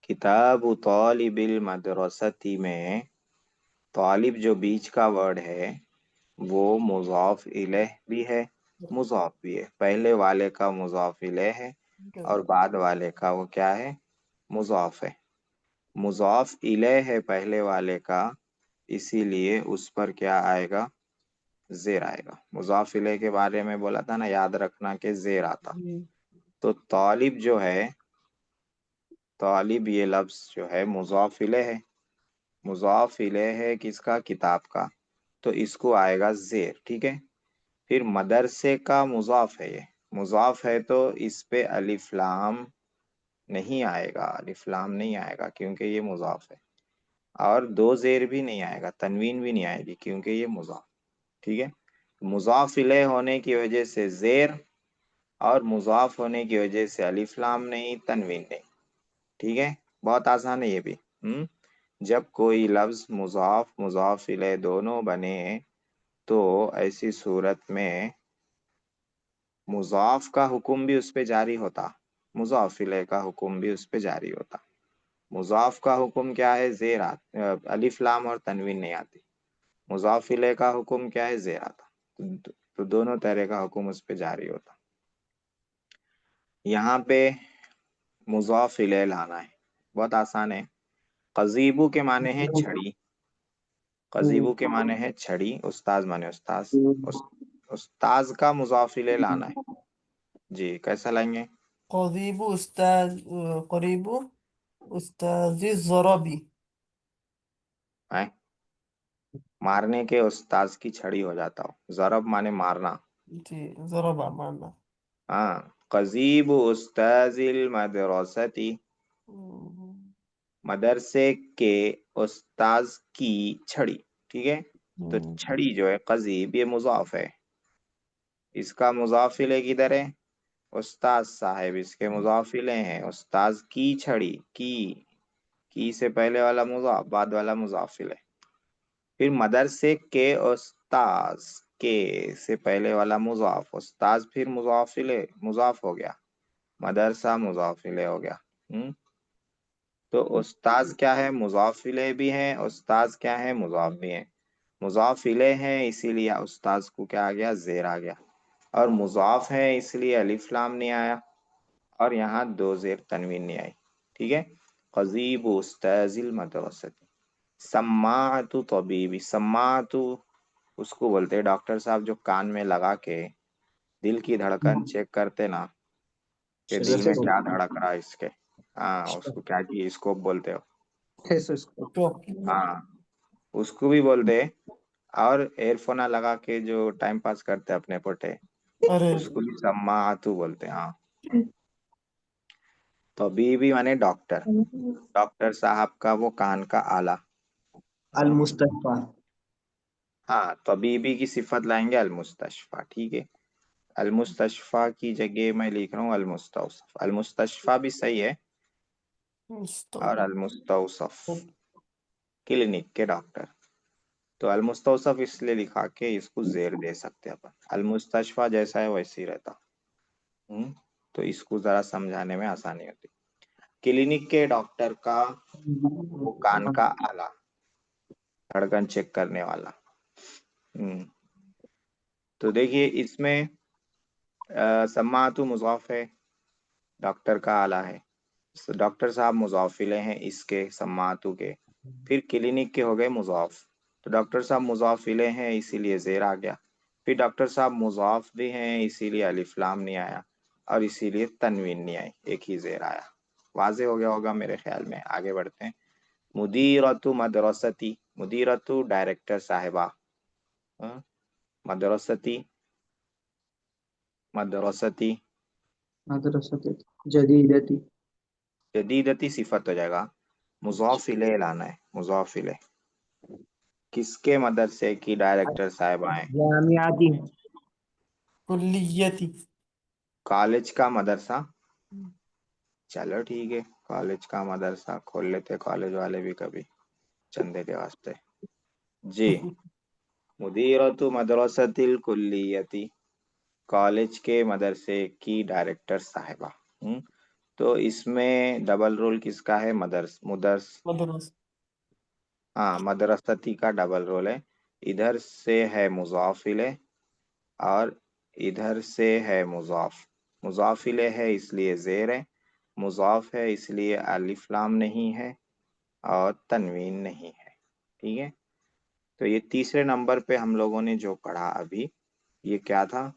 किताब तालिबिल मदरसती में तालिब जो बीच का वर्ड है वो मुजाफ इले भी है मुजाफ भी है। पहले वाले का मुजाफ इले है और बाद वाले का वो क्या है? मुजाफ है। मुजाफ इले है पहले वाले का, इसीलिए उस पर क्या आएगा? जेर आएगा। मुजाफ इले के बारे में बोला था ना, याद रखना कि जेर आता। जी तो तालिब जो है, तालिब ये लफ्ज जो है मुजाफ इले है, मुजाफ इले है किसका? किताब का, तो इसको आएगा जेर। ठीक है, फिर मदरसे का मुजाफ है, ये मुजाफ है तो इस पे अलिफ लाम नहीं आएगा, अलिफ लाम नहीं आएगा क्योंकि ये मुजाफ है। और दो जेर भी नहीं आएगा, तनवीन भी नहीं आएगी क्योंकि ये मुजाफ। ठीक है, मुजाफ इले होने की वजह से जेर, और मुजाफ होने की वजह से अलिफ लाम नहीं, तनवीन नहीं। ठीक है, बहुत आसान है ये भी। जब कोई लफ्ज मुजाफ मुजाफ इले दोनों बने तो ऐसी सूरत में मुजाफ का हुक्म भी उस पे जारी होता, मुजाफ इले का हुक्म भी उस पे जारी होता। मुजाफ का हुक्म क्या है? जेर अलिफ लाम और तनवीन नहीं आती। मुजाफ इले का हुक्म क्या है? जेर आता। तो दोनों तरह का हुक्म उस पे जारी होता। यहाँ पे मुजाफ इले लाना है, बहुत आसान है। कजीबू के माने हैं छड़ी, कजीबू के माने हैं छड़ी, उस्ताज माने उस्ताज। उस्ताज का मुजाफ इले लाना है जी, कैसा लाएंगे? करीबू उस्ताद, करीबू उस्ताजी ज़राबी। हैं? मारने के उस्ताज की छड़ी हो जाता हो, जरब माने मारना। जी ज़राबा मारना। हाँ, कजीब उस्ताजिल मदरसती, हम्म, मदरसे के उस्ताज की छड़ी। ठीक है, तो छड़ी जो है कजीब, ये मुजाफ है, इसका मुजाफिले किधर है? उस्ताज साहब, इसके मुजाफिले हैं उस्ताज की छड़ी। की से पहले वाला मुजाफ, बाद वाला मुजाफिले। फिर मदरसे के उस्ताज, के से पहले वाला मुजाफ, उस्ताज फिर मुजाफिले, मुजाफ हो गया, मदरसा मुजाफिले हो गया। तो उस्ताज क्या है? मुजाफिले भी हैं, उस्ताज क्या है? मुजाफ भी है। मुजाफिले हैं इसीलिए उस्ताज को क्या आ गया? जेर आ गया। और मुजाफ है इसलिए अलिफ लाम नहीं आया, और यहाँ दो जेर तनवीन नहीं आई। ठीक है, कजीब उस्ताजिल मदरसती। सम्मातु तबीबी, सम्मातु उसको बोलते हैं डॉक्टर साहब जो कान में लगा के दिल की धड़कन चेक करते ना, कि दिल में क्या धड़क रहा है इसके। हाँ, उसको क्या की स्कोप बोलते हो। तो हाँ, उसको भी बोलते हैं। और एयरफोन लगा के जो टाइम पास करते हैं अपने पोटे, अरे उसको भी सम्मातु बोलते हैं। हाँ, तबीबी माने डॉक्टर, डॉक्टर साहब का वो कान का आला, المستشفى हाँ, तबीबी की सिफत लाएंगे अलमुस्तशफा, ठीक है। अलमुस्तशफा की जगह मैं लिख रहा हूँ अलमुस्तौसफ। अलमुस्तशफा भी सही है, और अलमुस्तौसफ क्लिनिक के डॉक्टर। तो अलमुस्तौसफ इसलिए लिखा के इसको जेर दे सकते हैं अपन। अलमुस्तशफा जैसा है वैसे ही रहता। तो इसको जरा समझाने में आसानी होती। क्लिनिक के डॉक्टर का वो कान का आला, धड़कन चेक करने वाला। तो देखिए इसमें सम्मातु मुज़ाफ है, डॉक्टर का आला है, डॉक्टर साहब मुज़ाफिले हैं इसके सम्मातु के, फिर क्लिनिक के हो गए मुज़ाफ। तो डॉक्टर साहब मुज़ाफिले हैं इसीलिए जेर आ गया, फिर डॉक्टर साहब मुज़ाफ भी हैं इसीलिए अलिफ लाम नहीं आया, और इसीलिए तनवीन नहीं आई, एक ही जेर आया। वाज़े हो गया होगा मेरे ख्याल में। आगे बढ़ते हैं। मुदीरतु मदरसती, मुदीरतु डायरेक्टर साहिबा, मदरसती मदरसती मदरसत जदीदती जदीदती सिफत हो जाएगा। मुज़ाफ इलैह लाना है, मुज़ाफ इलैह। किसके मदरसे की डायरेक्टर साहिबा हैं? जामियाती कुल्लियती कॉलेज का मदरसा। चलो ठीक है, कॉलेज का मदरसा खोल लेते कॉलेज वाले भी कभी, चंदे के वास्ते। जी, मुदीरतु मदरसतिल कुल्लियती, कॉलेज के मदरसे की डायरेक्टर साहिबा। तो इसमें डबल रोल किसका है? मदरस हाँ, मदरसती का डबल रोल है। इधर से है मुज़ाफ इलैह और इधर से है मुज़ाफ। मुज़ाफ इलैह है इसलिए जेर है, मुज़ाफ है इसलिए अलिफ लाम नहीं है और तनवीन नहीं है, ठीक है। तो ये तीसरे नंबर पे हम लोगों ने जो पढ़ा अभी, ये क्या था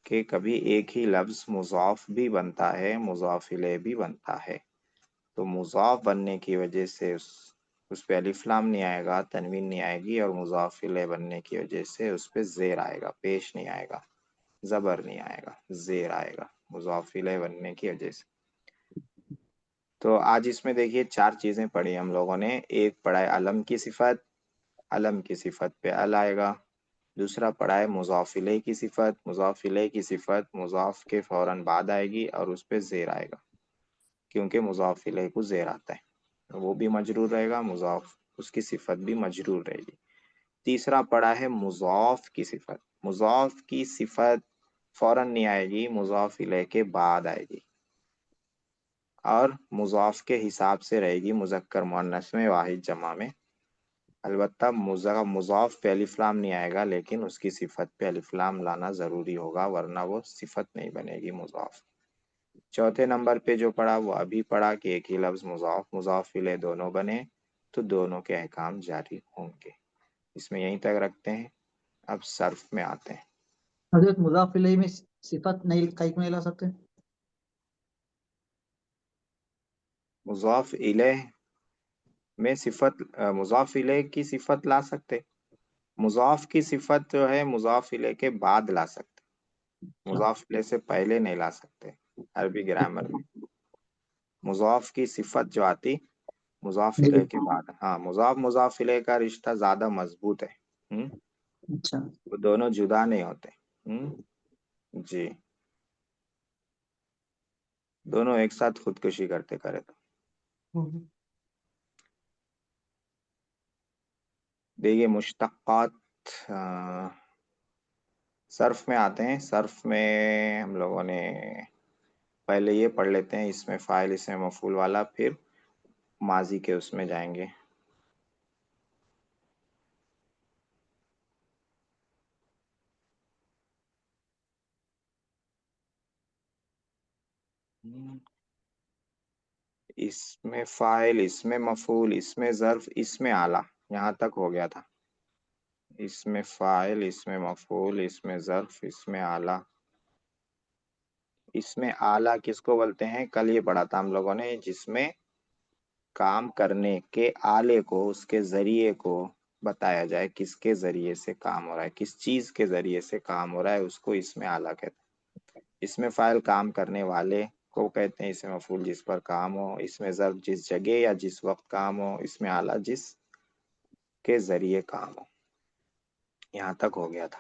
कि कभी एक ही लफ्ज़ मुज़ाफ भी बनता है, मुज़ाफ इलैह भी बनता है। तो मुज़ाफ बनने की वजह से उस पे अलिफ लाम नहीं आएगा, तनवीन नहीं आएगी, और मुज़ाफ इलैह बनने की वजह से उस पे ज़ेर आएगा, पेश नहीं आएगा, ज़बर नहीं आएगा, ज़ेर आएगा मुज़ाफ इलैह बनने की वजह से। तो आज इसमें देखिए 4 चीज़ें पढ़ी हम लोगों ने। एक पढ़ा है अलम की सिफत, अलम की सिफत पे अल आएगा। दूसरा पढ़ा है मुज़ाफ इलैह की सिफत, मुज़ाफ इलैह की सिफत मुज़ाफ के फौरन बाद आएगी और उस पे ज़ेर आएगा, क्योंकि मुज़ाफ इलैह को ज़ेर आता है, वो भी मजरूर रहेगा, मुज़ाफ उसकी सिफत भी मजरूर रहेगी। तीसरा पढ़ा है मुज़ाफ की सिफत, मुज़ाफ की सिफत फौरन नहीं आएगी, मुज़ाफ इलैह के बाद आएगी, और मुज़ाफ के हिसाब से रहेगी मुज़क्कर मुअन्नस में, वाहिद जमा में। अलबत्ता मुज़ाफ पे अलिफ लाम नहीं आएगा, लेकिन उसकी सिफत पे अलिफ लाम लाना ज़रूरी होगा, वरना वो सिफत नहीं बनेगी मुज़ाफ। चौथे नंबर पे जो पढ़ा वो अभी पढ़ा कि एक ही लफ्ज़ मुज़ाफ मुज़ाफ इलैह दोनों बने तो दोनों के अहकाम जारी होंगे। इसमें यहीं तक रखते हैं, अब सर्फ में आते हैं। हजरत मुज़ाफ इलैह में सिफत नहीं कई को नहीं ला सकते? मुज़ाफ इलैह में सिफत मुज़ाफ इलैह की सिफत ला सकते, मुज़ाफ की सिफत जो है मुज़ाफ इलैह के बाद ला सकते, मुज़ाफ इलैह से पहले नहीं ला सकते। अरबी ग्रामर में मुज़ाफ की सिफत जो आती मुज़ाफ जी इलैह के बाद, हाँ, मुज़ाफ इलैह का रिश्ता ज्यादा मजबूत है। अच्छा वो दोनों जुदा नहीं होते। जी, दोनों एक साथ खुदकुशी करते करे तो। देखिए मुश्तक़ात, सर्फ में आते हैं। सर्फ में हम लोगों ने पहले ये पढ़ लेते हैं, इसमें फ़ाइल इसमें मफ़ूल वाला, फिर माजी के उसमें जाएंगे। इसमें फ़ाइल, इसमें मफ़ूल, इसमें ज़र्फ, इसमें आला, यहाँ तक हो गया था। इसमें फ़ाइल, इसमें मफ़ूल, इसमें ज़र्फ, इसमें आला। इसमें आला किसको बोलते हैं? कल ये पढ़ा था हम लोगों ने, जिसमें काम करने के आले को, उसके जरिए को बताया जाए, किसके जरिए से काम हो रहा है, किस चीज के जरिए से काम हो रहा है, उसको इसमें आला कहते हैं। इसमें फाइल काम करने वाले को कहते हैं, इसमें मफूल जिस पर काम हो, इसमें ज़र्फ जिस जगह या जिस वक्त काम हो, इसमें आला जिस کے ذریعے کام ہو. یہاں تک ہو گیا تھا.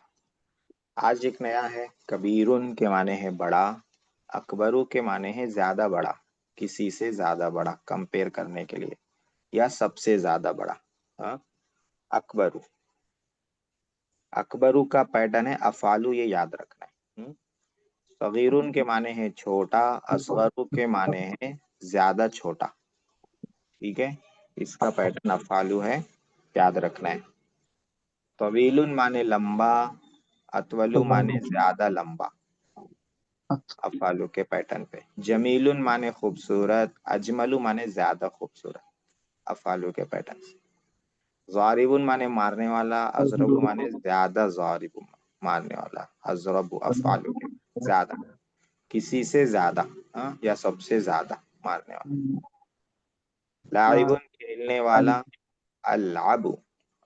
آج ایک نیا ہے. کبیرن کے معنی ہے بڑا، اکبرو کے معنی ہے زیادہ بڑا، کسی سے زیادہ بڑا، کمپیئر کرنے کے لیے، یا سب سے زیادہ بڑا. ہاں، اکبرو. اکبرو کا پیٹرن ہے افعالو، یہ یاد رکھنا ہے. صغیرن کے معنی ہے چھوٹا، اصغرو کے معنی ہے زیادہ چھوٹا. ٹھیک ہے، اس کا پیٹرن افعالو ہے، یاد رکھنا ہے. طویل معنی لمبا، اطولو معنی زیادہ لمبا، افعالو کے پیٹرن پہ. جمیل معنی خوبصورت، اجمل معنی زیادہ خوبصورت، افعالو کے پیٹرن سے. ضارب معنی مارنے والا، اضرب معنی زیادہ ضارب مارنے والا، اضرب افعالو کے زیادہ، کسی سے زیادہ یا سب سے زیادہ مارنے والا. لاعب کھیلنے والا، العب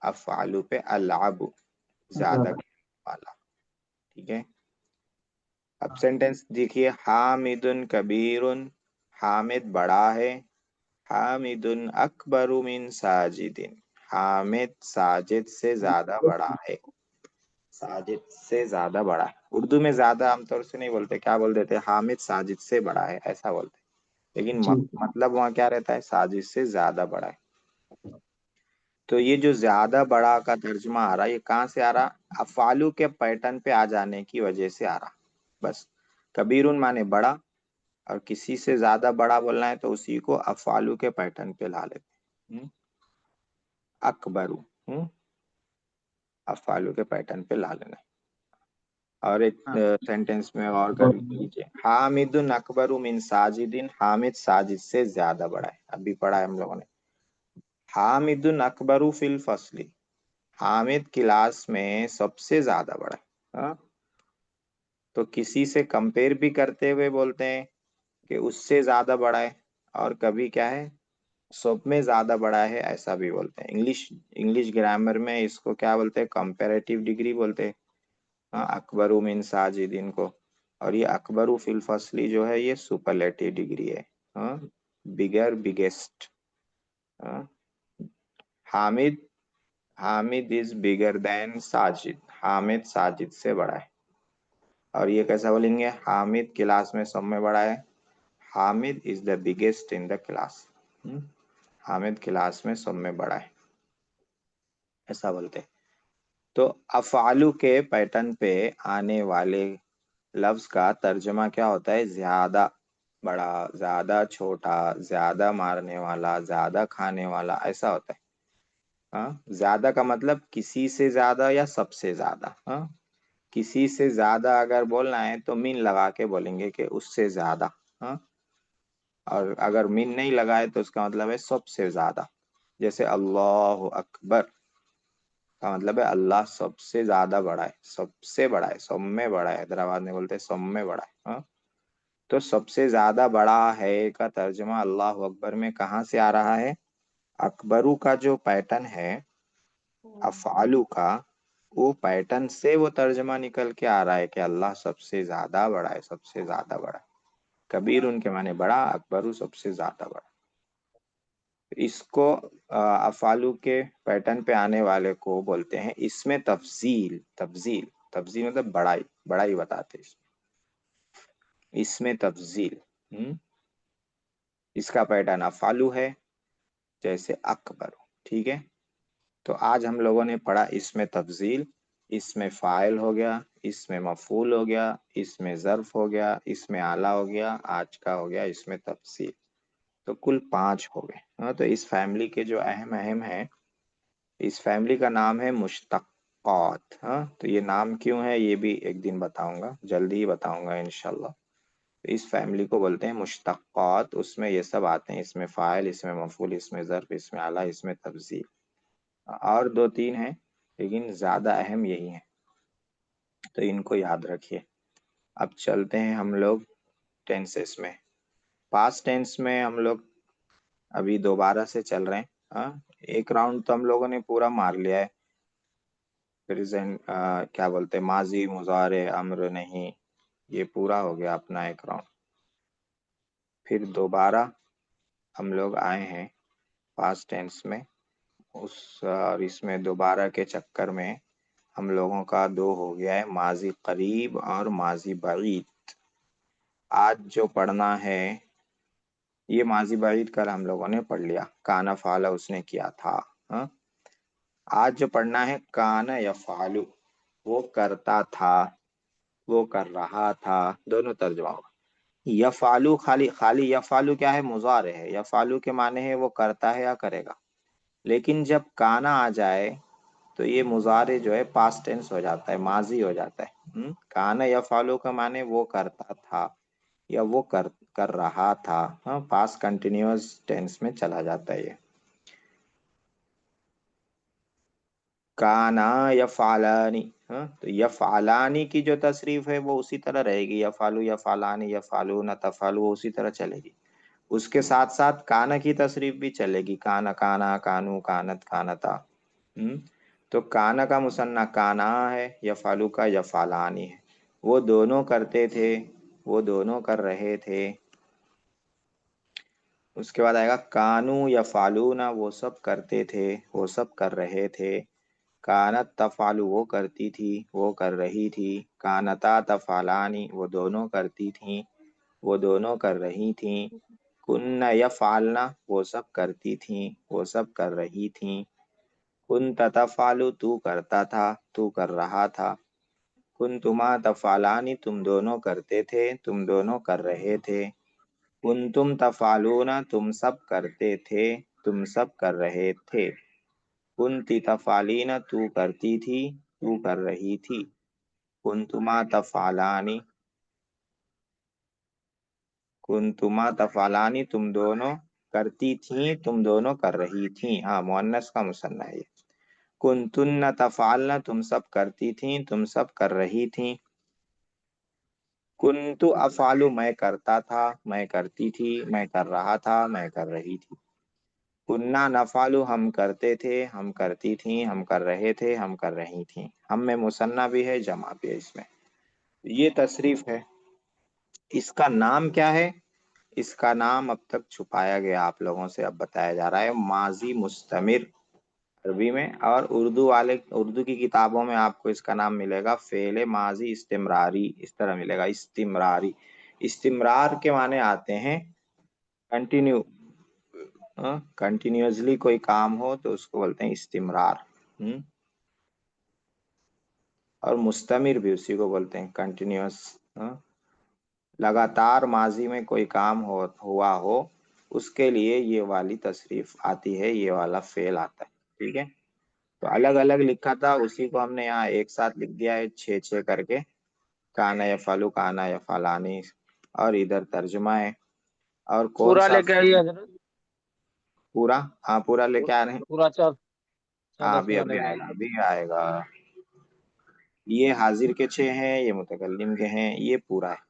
افعالو پہ العب زیادہ کھیلنے والا. ٹھیک ہے. اب سینٹینس دیکھیے. حامد کبیر، حامد بڑا ہے. حامد اکبر من ساجد، حامد ساجد سے زیادہ بڑا ہے. ساجد سے زیادہ بڑا ہے. اردو میں زیادہ عام طور سے نہیں بولتے، کیا بول دیتے؟ حامد ساجد سے بڑا ہے، ایسا بولتے. لیکن مطلب وہاں کیا رہتا ہے؟ ساجد سے زیادہ بڑا ہے. تو یہ جو زیادہ بڑا کا ترجمہ آ رہا، یہ کہاں سے آ رہا؟ افعالو کے پیٹرن پہ آ جانے کی وجہ سے آ رہا. بس کبیرن مانے بڑا، اور کسی سے زیادہ بڑا بولنا ہے تو اسی کو افعالو کے پیٹرن پہ لا لیتے. اکبرو افعالو کے پیٹرن پہ لا لینا. اور ایک سینٹینس میں اور کر لیجیے. حامد اکبر من ساجد، حامد ساجد سے زیادہ بڑا ہے. ابھی پڑھا ہے ہم لوگوں نے. حامد اکبر فی الفصل، حامد کلاس میں سب سے زیادہ بڑا ہے. تو کسی سے کمپیئر بھی کرتے ہوئے بولتے ہیں کہ اس سے زیادہ بڑا ہے، اور کبھی کیا ہے سب میں زیادہ بڑا ہے، ایسا بھی بولتے ہیں. انگلش گرامر میں اس کو کیا بولتے ہیں؟ کمپیریٹیو ڈگری بولتے ہیں. اکبر من ساجدین کو. اور یہ اکبر فی الفصل جو ہے یہ سپرلیٹیو ڈگری ہے. بگر، بگیسٹ. حامد از بگر دین ساجد، حامد ساجد سے بڑا ہے. اور یہ کیسا بولیں گے؟ حامد کلاس میں سب میں بڑا ہے. Hamid is the biggest in the class, Hamid class میں سب میں بڑا ہے، ایسا بولتے. تو افعالو کے پیٹرن پہ آنے والے لفظ کا ترجمہ کیا ہوتا ہے؟ زیادہ بڑا، زیادہ چھوٹا، زیادہ مارنے والا، زیادہ کھانے والا، ایسا ہوتا ہے. زیادہ کا مطلب کسی سے زیادہ یا سب سے زیادہ. کسی سے زیادہ اگر بولنا ہے تو من لگا کے بولیں گے کہ اس سے زیادہ. اور اگر من نہیں لگائے تو اس کا مطلب ہے سب سے زیادہ. جیسے اللہ اکبر کا مطلب ہے اللہ سب سے زیادہ بڑا ہے، سب سے بڑا ہے، سب میں بڑا ہے. حیدرآباد میں بولتے سب میں بڑا ہے. تو سب سے زیادہ بڑا ہے کا ترجمہ اللہ اکبر میں کہاں سے آ رہا ہے؟ اکبرو کا جو پیٹرن ہے افعالو کا، وہ پیٹرن سے وہ ترجمہ نکل کے آ رہا ہے کہ اللہ سب سے زیادہ بڑا ہے، سب سے زیادہ بڑا ہے. کبیر ان کے معنی بڑا، اکبرو سب سے زیادہ بڑا. اس کو افعالو کے پیٹرن پہ آنے والے کو بولتے ہیں اس میں تفضیل. تفضیل مطلب بڑائی، بڑائی بتاتے. اس میں تفضیل اس کا پیٹرن افعالو ہے، جیسے اکبر. ٹھیک ہے. تو آج ہم لوگوں نے پڑھا اس میں تفضیل. اس میں فاعل ہو گیا، اس میں مفعول ہو گیا، اس میں ظرف ہو گیا، اس میں آلہ ہو گیا، آج کا ہو گیا اس میں تفصیل. تو کل 5 ہو گئے. تو اس فیملی کے جو اہم ہیں، اس فیملی کا نام ہے مشتقات. تو یہ نام کیوں ہے یہ بھی ایک دن بتاؤں گا، جلدی ہی بتاؤں گا انشاءاللہ. اس فیملی کو بولتے ہیں مشتقات. اس میں یہ سب آتے ہیں، اس میں فاعل، اس میں مفعول، اس میں ظرف، اس میں آلہ، اس میں تفضیل. اور 2-3 ہیں لیکن زیادہ اہم یہی ہیں، تو ان کو یاد رکھیے. اب چلتے ہیں ہم لوگ ٹینسز میں. پاسٹ ٹینس میں ہم لوگ ابھی دوبارہ سے چل رہے ہیں. ایک راؤنڈ تو ہم لوگوں نے پورا مار لیا ہے. پریزنٹ کیا بولتے، ماضی، مضارع، امر نہیں، یہ پورا ہو گیا اپنا ایک راؤنڈ. پھر دوبارہ ہم لوگ آئے ہیں پاسٹ ٹینس میں. और इसमें दोबारा के चक्कर में हम लोगों का 2 हो गया है, माजी करीब और माजी बईद। आज जो पढ़ना है ये माजी बईद कल हम लोगों ने पढ़ लिया, काना फाला उसने किया था। हाँ, आज जो पढ़ना है काना यफालू, वो करता था, वो कर रहा था, दोनों तर्जुमा होगा। यफालू खाली यफालू क्या है, मुजारे है। यफालू के माने है वो करता है या करेगा, लेकिन जब काना आ जाए तो ये मुजारे जो है पास्ट टेंस हो जाता है, माजी हो जाता है। काना यफालू का माने वो करता था या वो कर रहा था। हाँ, पास्ट कंटिन्यूअस टेंस में चला जाता है ये। काना यफालानी, हाँ, तो यफालानी की जो तसरीफ है वो उसी तरह रहेगी, यफालू यफालानी यफालू न तफालू, वो उसी तरह चलेगी। उसके साथ साथ काना की तसरीफ भी चलेगी, काना काना कानू कानत कानता। तो काना का मुसन्ना काना है, यफालू का यफालानी है। वो दोनों करते थे, वो दोनों कर रहे थे। उसके बाद आएगा कानू यफालूना, वो सब करते थे, वो सब कर रहे थे। कानत तफालू, वो करती थी, वो कर रही थी। कानता तफालानी, वो दोनों करती थी, वो दोनों कर रही थी। कुन्ना यफालना, वो सब करती थी, वो सब कर रही थी। कुन्त तफालू, तू करता था, तू कर रहा था। कुन्तुमा तफालानी, तुम दोनों करते थे, तुम दोनों कर रहे थे। कुन्तुम तफालूना, तुम सब करते थे, तुम सब कर रहे थे। कुन्ती तफालीना, तू करती थी, तू कर रही थी। कुन्तुमा तफालानी, कुन्तुमा तफालानी, तुम दोनों करती थी, तुम दोनों कर रही थी। हाँ, मुअन्नस का मुसन्ना है ये। कुन्तुन्ना तफालना, तुम सब करती थी, तुम सब कर रही थी। कुन्तु अफालू, मैं करता था, मैं करती थी, मैं कर रहा था, मैं कर रही थी। कुन्ना नफालू, हम करते थे, हम करती थी, हम कर रहे थे, हम कर रही थी। हम में मुसन्ना भी है, जमा भी है इसमें। ये तसरीफ है। इसका नाम क्या है? इसका नाम अब तक छुपाया गया आप लोगों से, अब बताया जा रहा है। माजी मुस्तमिर अरबी में, और उर्दू की किताबों में आपको इसका नाम मिलेगा फेले माजी इस्तिमरारी, इस तरह मिलेगा, इस्तिमरारी। इस्तिमरार के माने आते हैं कंटिन्यू, कंटिन्यूअसली कोई काम हो तो उसको बोलते हैं इस्तिमरार। और मुस्तमिर भी उसी को बोलते हैं, कंटिन्यूअस। लगातार माजी में कोई काम हुआ हो उसके लिए ये वाली तशरीफ आती है, ये वाला फेल आता है। ठीक है, तो अलग अलग लिखा था, उसी को हमने यहाँ एक साथ लिख दिया है 6-6 करके। काना यफालू, काना यफालानी, और इधर तर्जुमा है। और कौन पूरा सा लेके आइए हजरत, पूरा? हाँ, पूरा लेके आ रहे हैं। पूरा हाँ, 14 अभी 16 अभी लेके आएगा, आइए। अभी आएगा। ये हाजिर के 6 हैं, ये मुतकल्लिम के हैं, ये पूरा है।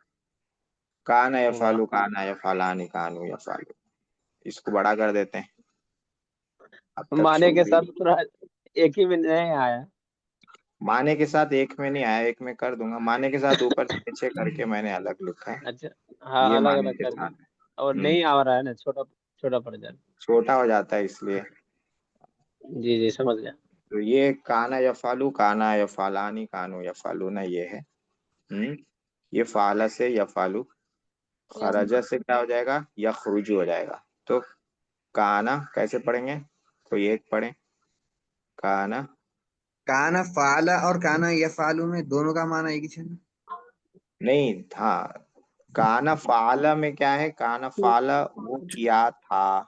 काना वाह, यफालू, काना यफालानी, कानू यफालू। इसको बड़ा कर देते हैं, अब तक माने के छोटी। साथ पूरा एक ही में नहीं आया। माने के साथ एक में नहीं आया, एक में कर दूंगा। माने के साथ ऊपर 6-6 करके मैंने अलग लिखा है, अच्छा, हाँ ये अलग माने अलग के कर साथ दिए, है। और नहीं आ रहा है ना, छोटा छोटा पड़ जाए। छोटा हो जाता है इसलिए। जी जी, समझ गया। तो ये काना यफालू, काना यफालानी, कानू यफालूना, ये है। ये फाला से यफालू, खरजा से क्या हो जाएगा, यखरुजु हो जाएगा। तो काना कैसे पढ़ेंगे? कोई एक पढ़े, काना। काना फाला और काना यफालू में दोनों का माना एक ही है ना? नहीं, हाँ, काना फाला में क्या है, काना फाला वो किया था।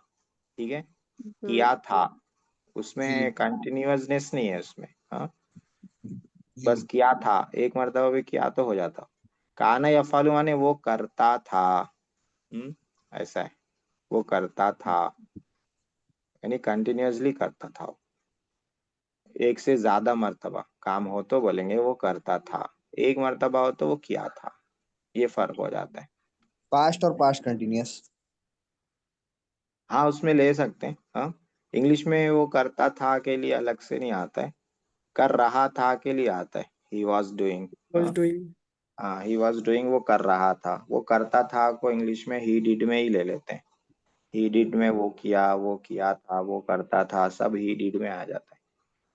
ठीक है, किया था, जी उसमें कंटिन्यूअसनेस नहीं है उसमें। हाँ, बस जी। किया था, एक मर्तबा भी किया तो हो जाता। काना यफालू माने वो करता था। ऐसा है, वो करता था, यानी कंटिन्यूअसली करता था। एक से ज्यादा मर्तबा काम हो तो बोलेंगे वो करता था, एक मर्तबा हो तो वो किया था, ये फर्क हो जाता है। पास्ट और पास्ट कंटिन्यूअस। हाँ, उसमें ले सकते हैं। हाँ, इंग्लिश में वो करता था के लिए अलग से नहीं आता है, कर रहा था के लिए आता है, he was doing. was doing. हाँ, ही वॉज डूइंग, वो कर रहा था। वो करता था को इंग्लिश में ही डिड में ही ले लेते हैं। he did میں وہ کیا تھا، وہ کرتا تھا، سب he did میں آ جاتا ہے،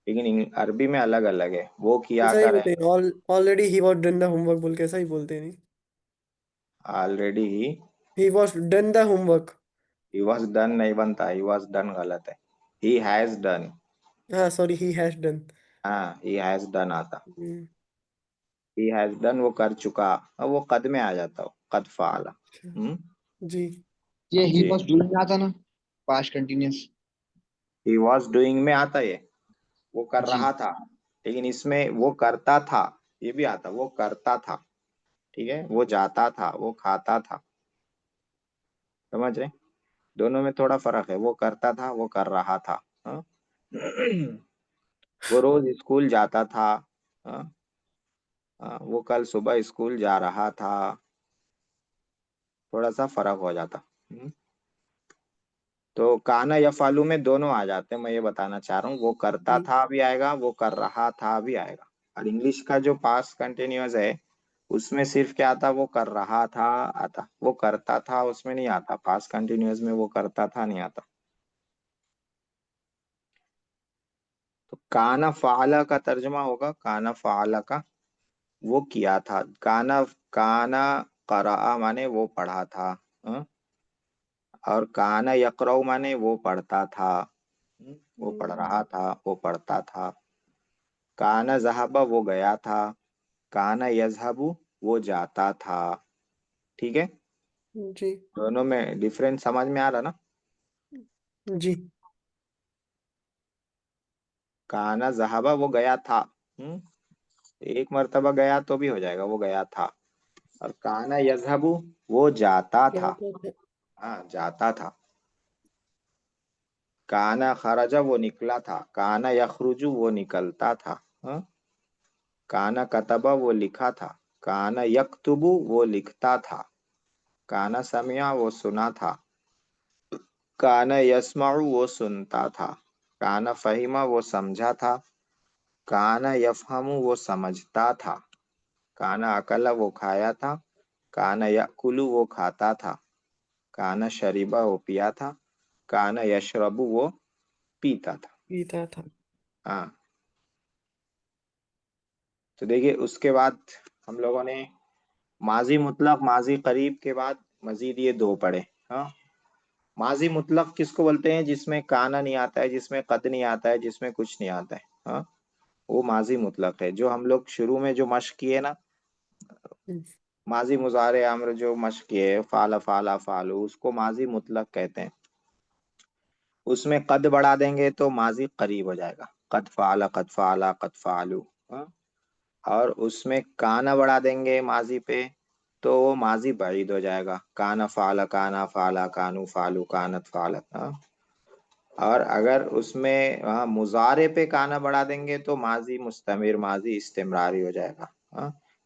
لیکن عربی میں الگ الگ ہے. وہ کیا ایسا ہی کرے، بولتے ہیں already he was done the homework بول کے ایسا ہی بولتے ہیں. already he was done the homework. he was done نہیں بنتا، he was done غلط ہے، he has done. ہاں سوری he has done. ہاں he has done آتا، ہم، he has done وہ کر چکا، اور وہ قد میں آ جاتا ہو، قد فعل. اچھا. جی یہ جی he was doing میں آتا نا past continuous. he was doing میں آتا ہے، وہ کر جی رہا تھا، لیکن اس میں وہ کرتا تھا یہ بھی آتا، وہ کرتا تھا، ٹھیک ہے، وہ جاتا تھا، وہ کھاتا تھا، سمجھ رہے، دونوں میں تھوڑا فرق ہے، وہ کرتا تھا، وہ کر رہا تھا. ہاں؟ وہ روز اسکول جاتا تھا، ہاں؟ وہ کل صبح اسکول جا رہا تھا، تھوڑا سا فرق ہو جاتا. تو کانا یا فالو میں دونوں آ جاتے ہیں، میں یہ بتانا چاہ رہا ہوں، وہ کرتا جی تھا بھی آئے گا، وہ کر رہا تھا بھی آئے گا. اور انگلش کا جو پاسٹ کنٹینیوس ہے اس میں صرف کیا آتا، وہ کر رہا تھا آتا، وہ کرتا تھا اس میں نہیں آتا، پاسٹ کنٹینیوس میں وہ کرتا تھا نہیں آتا. تو کانا فعلا کا ترجمہ ہوگا، کانا فعلا کا وہ کیا تھا، کانا قرأ مانے وہ پڑھا تھا، ہاں؟ اور کانا یقرأ مانے وہ پڑھتا تھا، وہ پڑھ رہا تھا، وہ پڑھتا تھا. کانا ذہبہ وہ گیا تھا، کانا یذہب وہ جاتا تھا. ٹھیک ہے، جی دونوں میں ڈفرینس سمجھ میں آ رہا نا. جی کانا ذہبہ وہ گیا تھا، ایک مرتبہ گیا تو بھی ہو جائے گا، وہ گیا تھا. اور کانا یذہب وہ جاتا تھا، ہاں جاتا تھا. کانا خرجہ وہ نکلا تھا، کانا یخرج وہ نکلتا تھا. ہاں؟ کانا کتبہ وہ لکھا تھا، کانا یکتب وہ لکھتا تھا. کانا سمع وہ سنا تھا، کانا یسمع وہ سنتا تھا. کانا فہمہ وہ سمجھا تھا، کانا یفہم وہ سمجھتا تھا. کانا اکلا وہ کھایا تھا، کانا یأکل وہ کھاتا تھا. کانا شریبہ وہ پیا تھا، کانا یشرب وہ پیتا تھا. پیتا تھا. ہاں، تو دیکھیے اس کے بعد ہم لوگوں نے ماضی مطلق، ماضی قریب کے بعد مزید یہ دو پڑھے. ہاں، ماضی مطلق کس کو بولتے ہیں؟ جس میں کانا نہیں آتا ہے، جس میں قد نہیں آتا ہے، جس میں کچھ نہیں آتا ہے. ہاں، وہ ماضی مطلق ہے. جو ہم لوگ شروع میں جو مشق کیے نا، ماضی مضارع امر جو مشق کیے، فعل فعل فعلو، اس کو ماضی مطلق کہتے ہیں. اس میں قد بڑھا دیں گے تو ماضی قریب ہو جائے گا، قد فعل قد فعل قد فعلو. اور اس میں کانا بڑھا دیں گے ماضی پہ تو وہ ماضی بعید ہو جائے گا، کانا فعل کانا فعل کانو فعلو کانت فعلت. اور اگر اس میں مضارع پہ کانا بڑھا دیں گے تو ماضی مستمر، ماضی استمراری ہو جائے گا.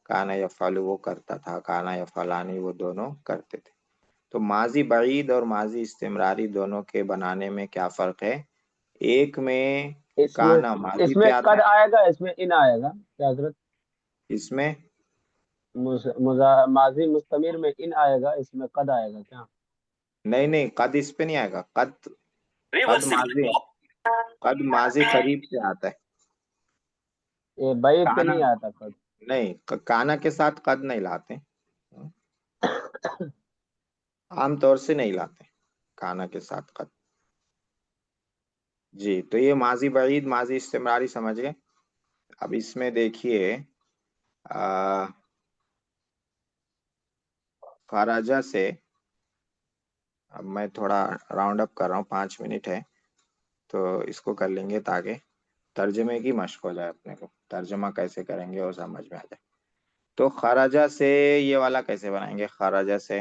کانا یفعل وہ کرتا تھا، کانا یفعلانی وہ دونوں کرتے تھے. تو ماضی بعید اور ماضی استمراری دونوں کے بنانے میں کیا فرق ہے؟ ایک میں کانا ماضی اس میں پہ آتا قد ہے، آئے گا، اس میں ان آئے گا کیا حضرت؟ اس میں ماضی مستمر میں ان آئے گا، اس میں قد آئے گا کیا؟ نہیں قد اس پہ نہیں آئے گا. قد ماضی قریب سے آتا ہے. یہ بعید پہ کانا نہیں آتا قد. نہیں، کانا کے ساتھ قد نہیں لاتے، عام طور سے نہیں لاتے کانا کے ساتھ قد. جی، تو یہ ماضی بعید ماضی استمراری سمجھ گئے. اب اس میں دیکھیے خارجہ سے، اب میں تھوڑا راؤنڈ اپ کر رہا ہوں، 5 منٹ ہے تو اس کو کر لیں گے تاکہ ترجمے کی مشق ہو جائے، اپنے کو ترجمہ کیسے کریں گے وہ سمجھ میں آ جائے. تو خارجہ سے یہ والا کیسے بنائیں گے؟ خارجہ سے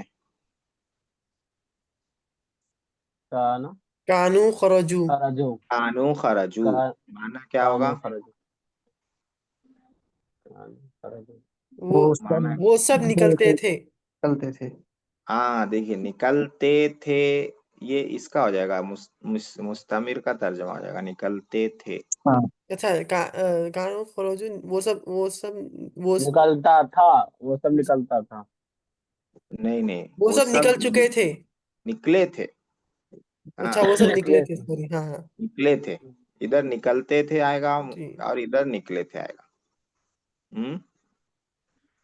کانا کانو خرجو. خرجو، کانو خرجو، معنی کیا ہوگا؟ کانو خرجو، کانو خرجو. وہ معنی وہ سب نکلتے تھے. چلتے تھے. ہاں دیکھیے، نکلتے تھے یہ اس کا ہو جائے گا، مستمر کا ترجمہ ہو جائے گا، نکلتے تھے. اچھا کانو خرجو وہ نکلتا تھا، وہ سب نکلتا تھا. نہیں وہ سب نکل چکے تھے. نکلے تھے. हाँ, अच्छा वो सब निकले निकले थे, थे। सॉरी, हाँ हाँ निकले थे, इधर निकलते थे आएगा जी। और इधर निकले थे आएगा।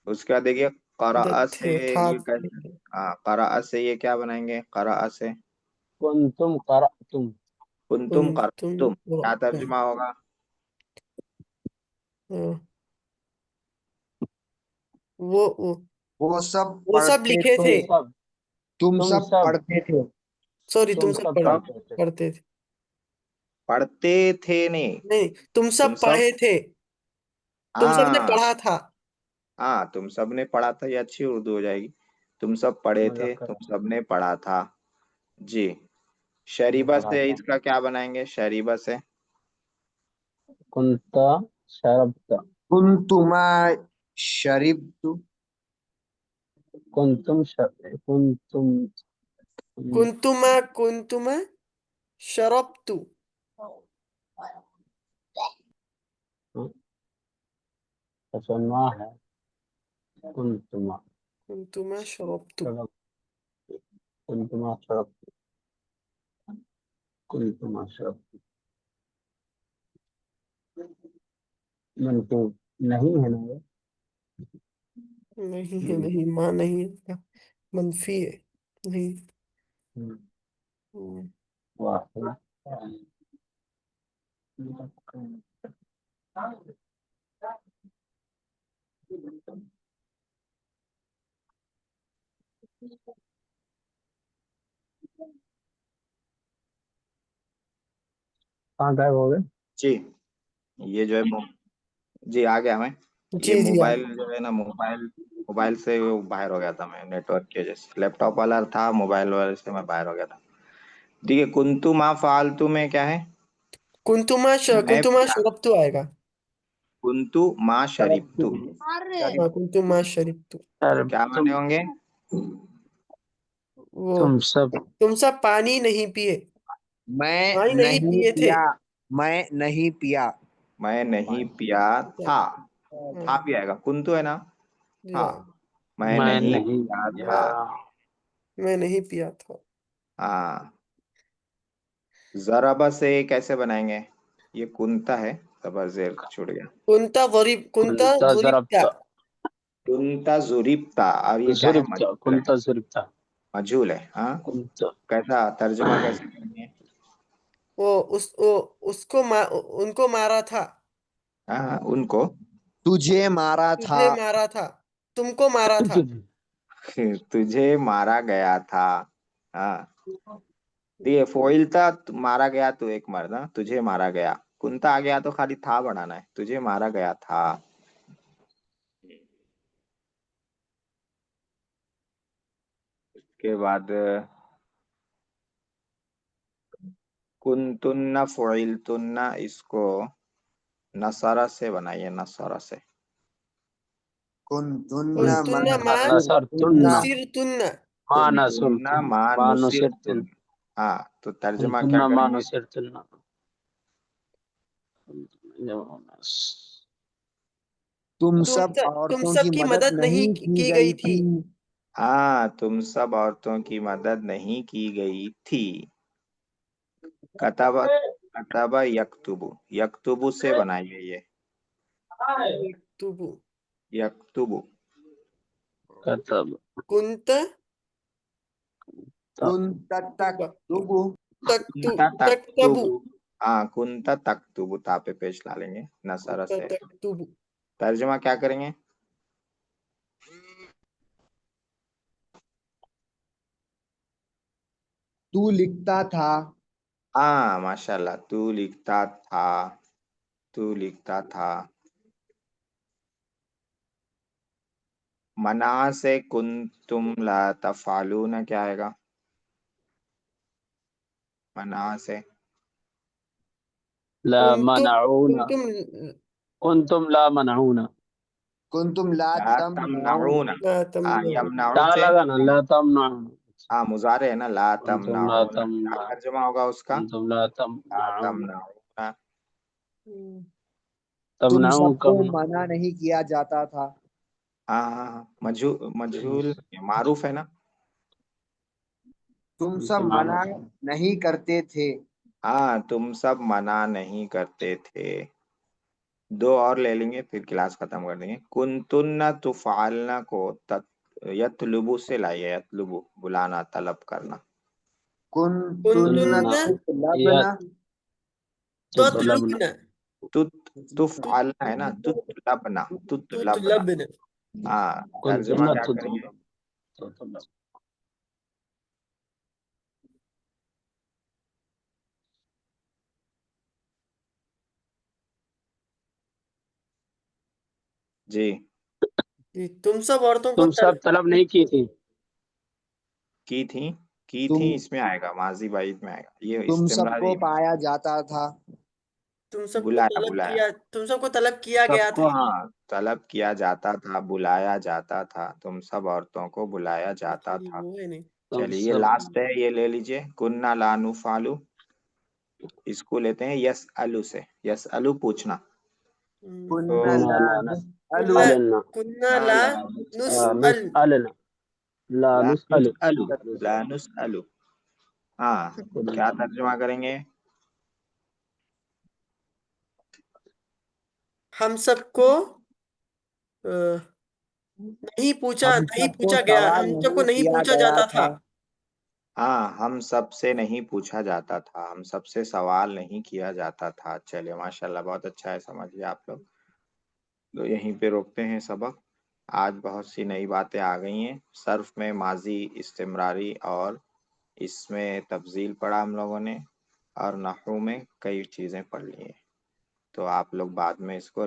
उसके बाद देखिए इधर क़राअ से थे, था ये कैसे, हाँ क़राअ से ये क्या बनाएंगे, क़राअ से कुंतुम क़रअतुम। कुंतुम तुम क़रअतुम, क्या तर्जुमा होगा? वो वो सब वो सब पढ़ते लिखे थे, थे, सब तुम तुम सब सब पढ़ते थे। सॉरी तुम तुम सब सब कब? पढ़ते थे। पढ़ते थे, पढ़ते थे नहीं, नहीं तुम तुम सब सब, पढ़े थे, तुम सब ने हाँ पढ़ा था। हाँ, तुम सब ने पढ़ा था, ये अच्छी उर्दू हो जाएगी। तुम सब पढ़े थे, मुज़क्कर तुम सब ने पढ़ा था जी। ने शरीबा पढ़ा से था। इसका क्या बनाएंगे, शरीबा से? कुंता शरबता। कुंतुमा शरिबतु, कुंतुम कुंतुमा शरबतु, तसन्ना है। कुंतुमा कुंतुमा शरबतु, शरब कुंतुमा शरब कुंतुमा शरब मंसूब नहीं है ना ये? नहीं है, नहीं माँ नहीं है, मंफी है, नहीं। हम्म, वाह। कहाँ गायब हो गए? जी, ये जो है जी आ गया मैं। ये जी जी मोबाइल जो है ना, मोबाइल मोबाइल से वो बाहर हो गया था मैं, नेटवर्क की वजह से। लैपटॉप वाला था, मोबाइल वाले से मैं बाहर हो गया था। देखिए कुंतु मा फालतू में क्या है, मैं कुंतुमा क्या, शरबतु आएगा। कुंतु मा शरीबतु, हाँ कुंतुमा शरबतु, क्या माने तुम होंगे? वो तुम सब तुम सब पानी नहीं पिए, मैं पानी नहीं नहीं पिए थे। पिया, मैं नहीं पिया। मैं नहीं पिया था, था हाँ भी आएगा, कुंतु है ना, जी था, हाँ, मैं मैं नहीं नहीं पिया था। या मैं नहीं पिया था। हाँ, जराबा से कैसे बनाएंगे, ये कुंता है, जबर जेर छूट गया। कुंता कुंता जुरिबता, जरबता कुंता जुरिबता, और ये क्या है, जुरिबता मजहूल है, कुंता जुरिबता मजहूल है। हाँ, कुंता कैसा तर्जुमा कैसे करेंगे? वो उनको मारा था, हाँ हाँ, उनको तुझे मारा था, तुझे मारा था, तुमको मारा था। तुझे मारा गया था। हाँ, ये फोइल था, मारा गया तो एक मरना, तुझे मारा गया, कुंता आ गया तो खाली था बढ़ाना है, तुझे मारा गया था। उसके बाद कुंतुन्ना फुइलतुन्ना, इसको नसारा से बनाइए, नसारा से। कुंतुन्ना कुंतुन्ना मा माँ नसरतुन्ना नुसिरतुन्ना, मा कुंतुन्ना नसुरतुन मा मा नुसिरतुन नुसिरतुन। हाँ, तो तर्जुमा क्या कुंतुन्ना मा करेंगे? नुसिरतुन्ना तुम सब तुम औरतों सब की की मदद मदद नहीं नहीं की की गई गई थी। थी। हाँ, तुम सब औरतों की मदद नहीं की गई थी। कतबा, कतबा यकतुबु, यकतुबु से बनाइए ये, तुबु, यकतुबु। कतब कुंत कुंत तक्तुबु, कुंता तक्तबु, तक्तुबु, हाँ कुंता तक्तुबु, ता पे पेश ला लेंगे नसरा कुंत से। तक्तुबु, तर्जुमा क्या करेंगे? तू लिखता था, हाँ माशाल्लाह, तू लिखता था, तू लिखता था। मना से कुंतुम ला तफालून क्या आएगा, मना से? ला कुंतुम मनाऊना कुंतुम कुंतुम ला मनाऊना कुंतुम ला ला तमनऊन, तमनऊन, ला हाँ तमन्नु, यमनऊ ता से, लगा ना ला तमनाऊन हाँ मुजारे है ना, ला कुंतुम ला तमनऊन, क्या तमना तर्जुमा होगा उसका? कुंतुम ला ला तमनाऊन तमनऊन। तुम तमनाऊ सबको कम मना नहीं किया जाता था। हाँ हाँ हाँ, मजहूल, मजहूल मारूफ है ना। तुम सब मना नहीं करते थे। हाँ, तुम सब मना नहीं करते थे। दो और ले लेंगे फिर क्लास खत्म कर देंगे। कुंतुन्ना तुफालना को यतलुबु से लाइए। यतलुबु बुलाना, तलब करना। कुंतुन्ना तुतलबना तुतलबना तुफालना है ना, तुतलबना। तुतलबना। तुतलबना हाँ, तर्जुमा क्या करेंगे? जी, कि तुम सब औरतों को तुम सब तलब नहीं की थी। की थी। की तुम थी इसमें आएगा, माजी बाइद में आएगा। ये तुम इस्तिमरारी सबको पाया जाता था। तुम सबको बुलाया तलब बुलाया। किया, तुम सबको तलब किया गया सबको, था। हाँ, तलब किया जाता था, बुलाया जाता था। तुम सब औरतों को बुलाया जाता ये था। वो है नहीं। तुम चलिए, ये सब लास्ट है, ये ले लीजिए। कुन्ना ला नुफालु, इसको लेते हैं यस अलू से। यस अलू पूछना। कुन्ना तो ला नसअलु अलना कुन्ना ला नुसअल नुसअलना ला ला नुसअलु नुसअलु, ला नुसअलु। हाँ, क्या तर्जुमा करेंगे? हम सबको नहीं पूछा, हम नहीं सबको पूछा गया, सवाल हम सबको नहीं नहीं किया पूछा गया जाता था। हाँ, हम सबसे नहीं पूछा जाता था, हम सबसे सवाल नहीं किया जाता था। चलिए, माशाल्लाह, बहुत अच्छा है, समझ लिया आप लोग। तो यहीं पे रोकते हैं सबक। आज बहुत सी नई बातें आ गई हैं। सर्फ में माजी, इस्तिमरारी और इसमें तब्दील पढ़ा हम लोगों ने, और नहू में कई चीज़ें पढ़ ली हैं। तो आप लोग बाद में इसको